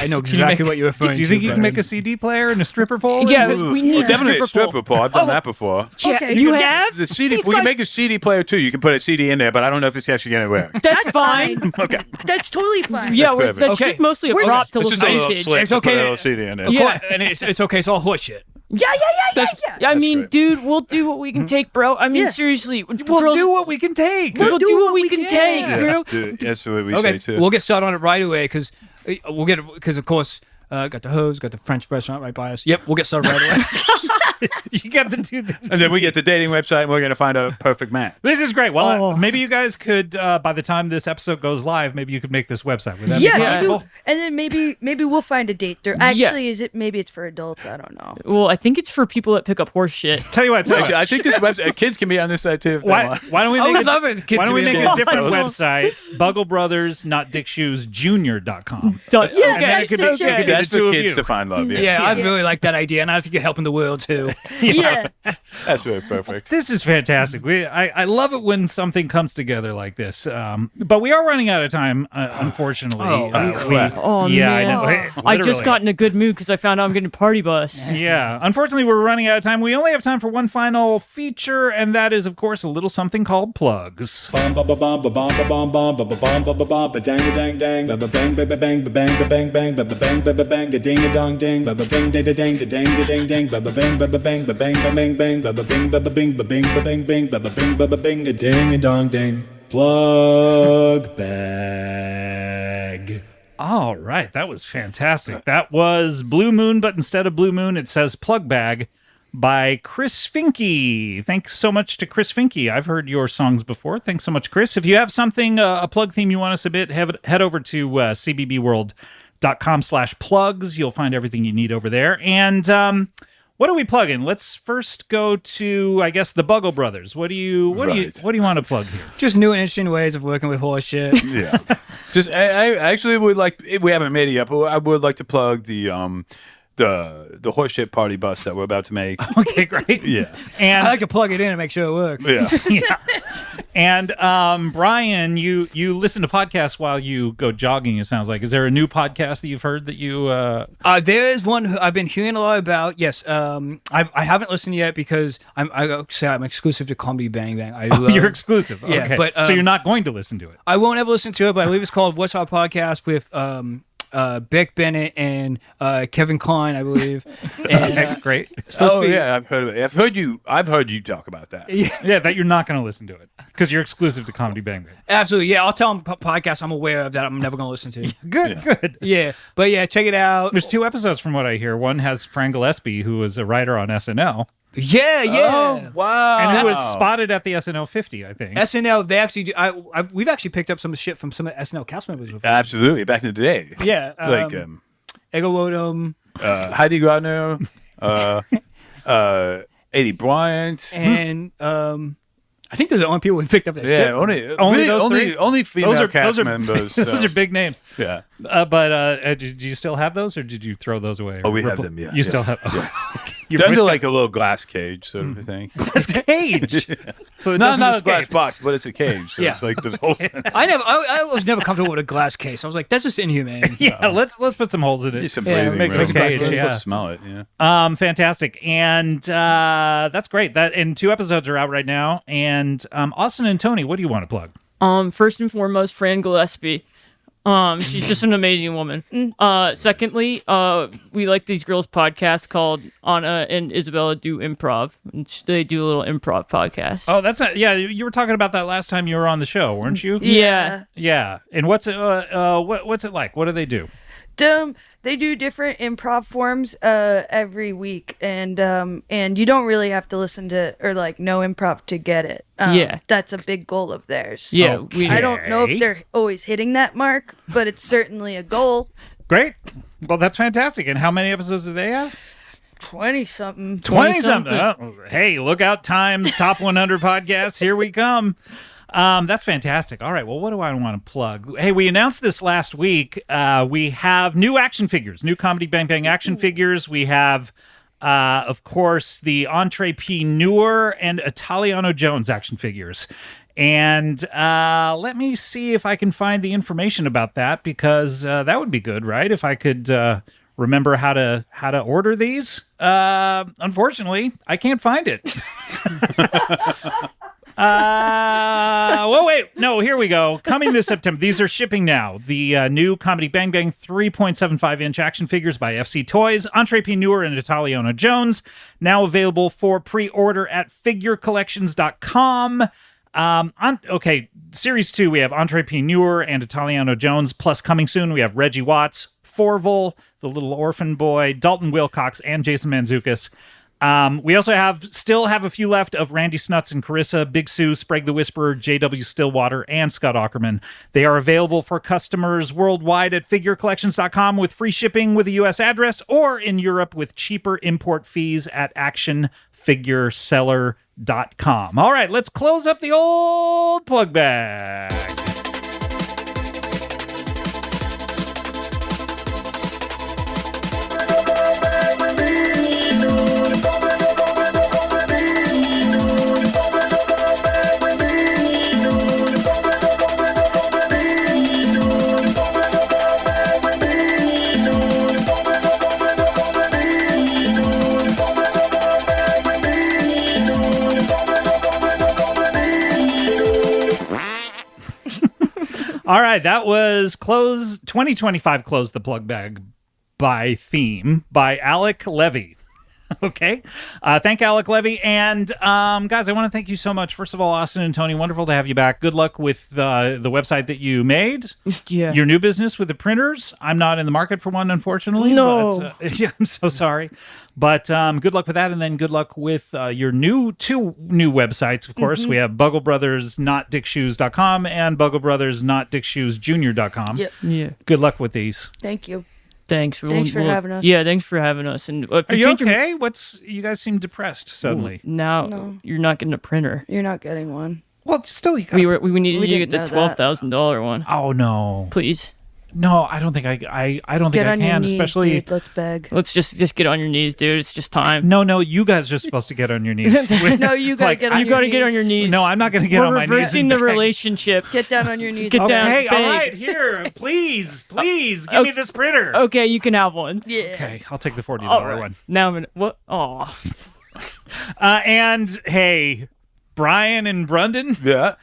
know exactly what you're referring to. Do you think you can make a CD player and a stripper pole? Yeah, we need Definitely a stripper pole. pole. I've done that before. Okay. You have? The CD. We can make a CD player too. You can put a CD in there, but I don't know if it's actually going to work. That's fine. Okay. That's totally fine. Yeah, perfect. that's Okay. just mostly a We're prop just- to It's look just a little vintage. slick It's to okay put a to- little CD in there. Yeah. And it's okay. It's all horseshit. Yeah. I mean, great. dude, we'll do what we can take, bro. I mean, Yeah. seriously, We'll do what we can take. We'll do what we can take, bro. Dude, that's what we Okay, say too. we'll get started on it right away because of course got the hose, got the French restaurant right by us. Yep, we'll get started right away. You got to do this. And then we get the dating website and we're going to find a perfect match. This is great. Well, maybe you guys could, by the time this episode goes live, maybe you could make this website. Would that be Yeah. possible? And then maybe we'll find a date there. Actually, maybe it's for adults. I don't know. Well, I think it's for people that pick up horse shit. Tell you what. Actually, I think this website, kids can be on this site too. If they Why want. don't we I make would love it. Why don't we make a different Awesome. website? Buggle Brothers, not dickshoesjunior.com. Yeah, okay, it could be okay. the That's two for of kids you. to find love. Yeah, I really like that idea, and I think you're helping the world too. too. Yeah. That's very perfect. This is fantastic. I love it when something comes together like this. But we are running out of time, unfortunately. Crap. Oh, yeah, man. I know. Hey, I just literally. got in a good mood because I found out I'm getting a party bus. Yeah. Unfortunately, we're running out of time. We only have time for one final feature, and that is, of course, a little something called plugs. Bum ba ba bum ba bum ba bum bum ba ba bum ba ba bum ba dang a dang dang ba ba bang ba ba bang ba bang ba bang bang ba ba bang ba ba bang a ding a dong ding ba ba bang da da dang da dang da dang dang ba ba bang ba ba bang ba bang ba bang bang ba ba bing ba ba bing ba bing ba bang bang ba ba bing ba ba bing a ding a dong ding. Plug bag. All right. That was fantastic. That was Blue Moon, but instead of Blue Moon, it says Plug Bag by Chris Finke. Thanks so much to Chris Finke. I've heard your songs before. Thanks so much, Chris. If you have something, a plug theme you want to submit, head over to cbbworld.com/plugs. You'll find everything you need over there. And what are we plugging? Let's first go to, I guess, the Buggle Brothers. What do you want to plug here? Just new and interesting ways of working with horse shit. Yeah. Just I actually would like, if we haven't made it yet, but I would like to plug the horseshit party bus that we're about to make. Okay, great. Yeah. And I like to plug it in and make sure it works. Yeah. yeah. And Brian, you listen to podcasts while you go jogging, it sounds like. Is there a new podcast that you've heard that you There is one I've been hearing a lot about. Yes, I haven't listened yet because I'm exclusive to Comedy Bang Bang. you're exclusive. Yeah, Okay. but, so you're not going to listen to it. I won't ever listen to it, but I believe it's called What's Our Podcast with Beck Bennett and Kevin Klein, I believe. And, Okay, great. Oh yeah, I've heard of it. I've heard you talk about that. Yeah, that you're not going to listen to it because you're exclusive to Comedy Bang Bang. Absolutely, yeah. I'll tell them podcasts I'm aware of that I'm never going to listen to. Good. Yeah, but yeah, check it out. There's 2 episodes from what I hear. One has Fran Gillespie, who was a writer on SNL. Yeah. Oh, wow. And who was spotted at the SNL 50, I think. SNL, they actually do. We've actually picked up some shit from some SNL cast members before. Absolutely, back in the day. Yeah, Like Ego Wodum Heidi Gardner, Eddie Bryant, and I think those are the only people we picked up that shit. yeah, from. only female cast members. Those are big names. Yeah. But do you still have those, or did you throw those away? Oh, we have them. Yeah, You still have. You They're under risked like a little glass cage sort of a thing. It's a cage. So it not doesn't a glass escape. box, but it's a cage. So Yeah. it's like there's holes in it. I was never comfortable with a glass case. I was like, that's just inhumane. Yeah, let's put some holes in it. There's some Yeah, breathing make room. it a cage, Let's yeah. smell it. Yeah. Fantastic. And that's great. And 2 episodes are out right now. And Austin and Tony, what do you want to plug? First and foremost, Fran Gillespie. She's just an amazing woman. Secondly, we like these girls' podcasts called Anna and Isabella Do Improv. And they do a little improv podcast. Oh, that's not. Yeah, you were talking about that last time you were on the show, weren't you? Yeah. Yeah. And what's it like? What do they do? They do different improv forms every week, and you don't really have to listen to or like know improv to get it. Yeah. That's a big goal of theirs. Yeah. Okay. I don't know if they're always hitting that mark, but it's certainly a goal. Great. Well, that's fantastic. And how many episodes do they have? 20-something. 20-something. Oh, hey, look out, Times Top 100 podcasts. Here we come. That's fantastic. All right. Well, what do I want to plug? Hey, we announced this last week. We have new action figures, new Comedy Bang Bang action figures. We have, of course, the Entrepreneur and Italiano Jones action figures. And let me see if I can find the information about that, because that would be good, right? If I could remember how to order these. Unfortunately, I can't find it. Well, wait. No, here we go. Coming this September. These are shipping now. The new Comedy Bang Bang 3.75-inch action figures by FC Toys, Entrepreneur and Italiano Jones, now available for pre-order at figurecollections.com. Okay, Series 2, we have Entrepreneur and Italiano Jones, plus coming soon, we have Reggie Watts, Forval, the little orphan boy, Dalton Wilcox, and Jason Mantzoukas. We also still have a few left of Randy Snuts and Carissa, Big Sue, Sprague the Whisperer, J.W. Stillwater, and Scott Aukerman. They are available for customers worldwide at figurecollections.com with free shipping with a U.S. address, or in Europe with cheaper import fees at actionfigureseller.com. All right, let's close up the old plug bag. All right, that was 2025 Close the Plug Bag by theme by Alec Levy. Okay. Thank Alec Levy. And guys, I want to thank you so much. First of all, Austin and Tony, wonderful to have you back. Good luck with the website that you made. Yeah. Your new business with the printers. I'm not in the market for one, unfortunately. No. But, yeah, I'm so sorry. But good luck with that. And then good luck with your two new websites, of course. We have Buggle Brothers, notdickshoes.com and Buggle Brothers, notdickshoesjunior.com. Yep. Yeah. Good luck with these. Thank you. Thanks for having us. Yeah, thanks for having us. And Are you okay? You guys seem depressed suddenly. Now you're not getting a printer. You're not getting one. Well, still, you We needed We you to get didn't the know that. $12,000 one. Oh no, Please. no! I don't think I don't think Get I on your can. knees, Especially dude. Let's beg. Let's just get on your knees, dude. It's just time. no. You guys are supposed to get on your knees. No, you gotta Like, get on You your got to knees. get on your knees. No, I'm not going to get We're on my knees. reversing and the beg. relationship. Get down on your knees. Get and down. Okay, beg. all beg. right. Here, please, give me this printer. Okay, you can have one. Yeah. Okay, I'll take the $40 All right. one. Now I'm gonna. What? Oh. And hey, Brian and Brundon. Yeah.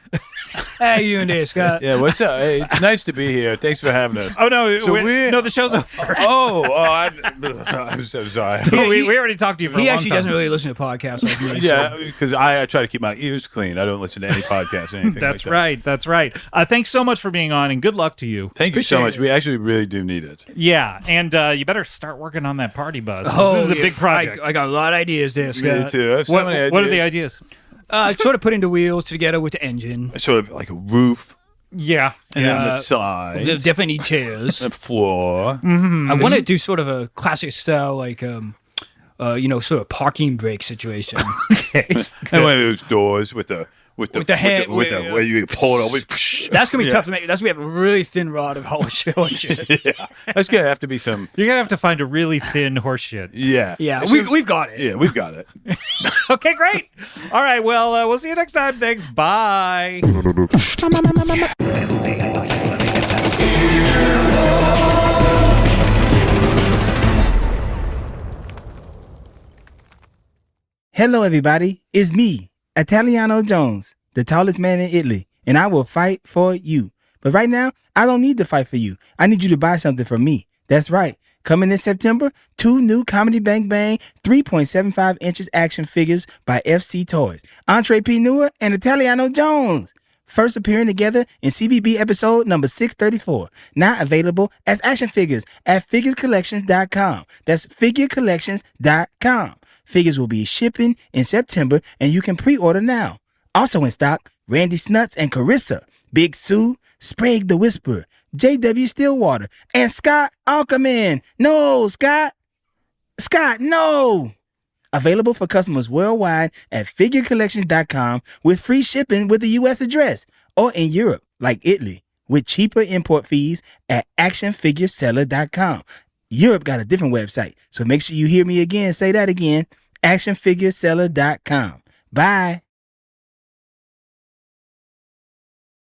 How you doing there, Scott? Yeah, what's up? Hey, it's nice to be here. Thanks for having us. Oh no, So no, the show's over. I'm so sorry. we already talked to you for a He long actually time. doesn't really listen to podcasts like me. Yeah, because I try to keep my ears clean. I don't listen to any podcasts or anything That's like that. right. That's right. Thanks so much for being on, and good luck to you. Thank you so much. We actually really do need it. Yeah, and you better start working on that party bus. Oh, This is a yeah. big project. I got a lot of ideas there, Me Scott. too. I have so what many are the ideas. ideas? Sort of putting the wheels together with the engine. Sort of like a roof Yeah. and then the They sides, definitely need chairs. the floor. Mm-hmm. I want to do sort of a classic style, like sort of parking brake situation. And one of those doors with the hand- where you pull it over. That's gonna be tough to make. That's gonna have a really thin rod of horseshit. Yeah, that's gonna have to be some. You're gonna have to find a really thin horseshit. Yeah, Yeah, So- we've got it. Yeah, we've got it. Okay, great. All right. Well, we'll see you next time. Thanks. Bye. Hello, everybody. It's me, Italiano Jones, the tallest man in Italy, and I will fight for you. But right now, I don't need to fight for you. I need you to buy something from me. That's right. Coming in September, 2 new Comedy Bang Bang 3.75 inches action figures by FC Toys. Andre P. Newer and Italiano Jones. First appearing together in CBB episode number 634. Now available as action figures at figurecollections.com. That's figurecollections.com. Figures will be shipping in September, and you can pre-order now. Also in stock, Randy Snuts and Carissa, Big Sue, Sprague the Whisperer, J.W. Stillwater, and Scott Aukerman. No, Scott, no! Available for customers worldwide at figurecollections.com with free shipping with the U.S. address, or in Europe, like Italy, with cheaper import fees at actionfigureseller.com. Europe got a different website, so make sure you hear me again. Say that again, actionfigureseller.com. Bye.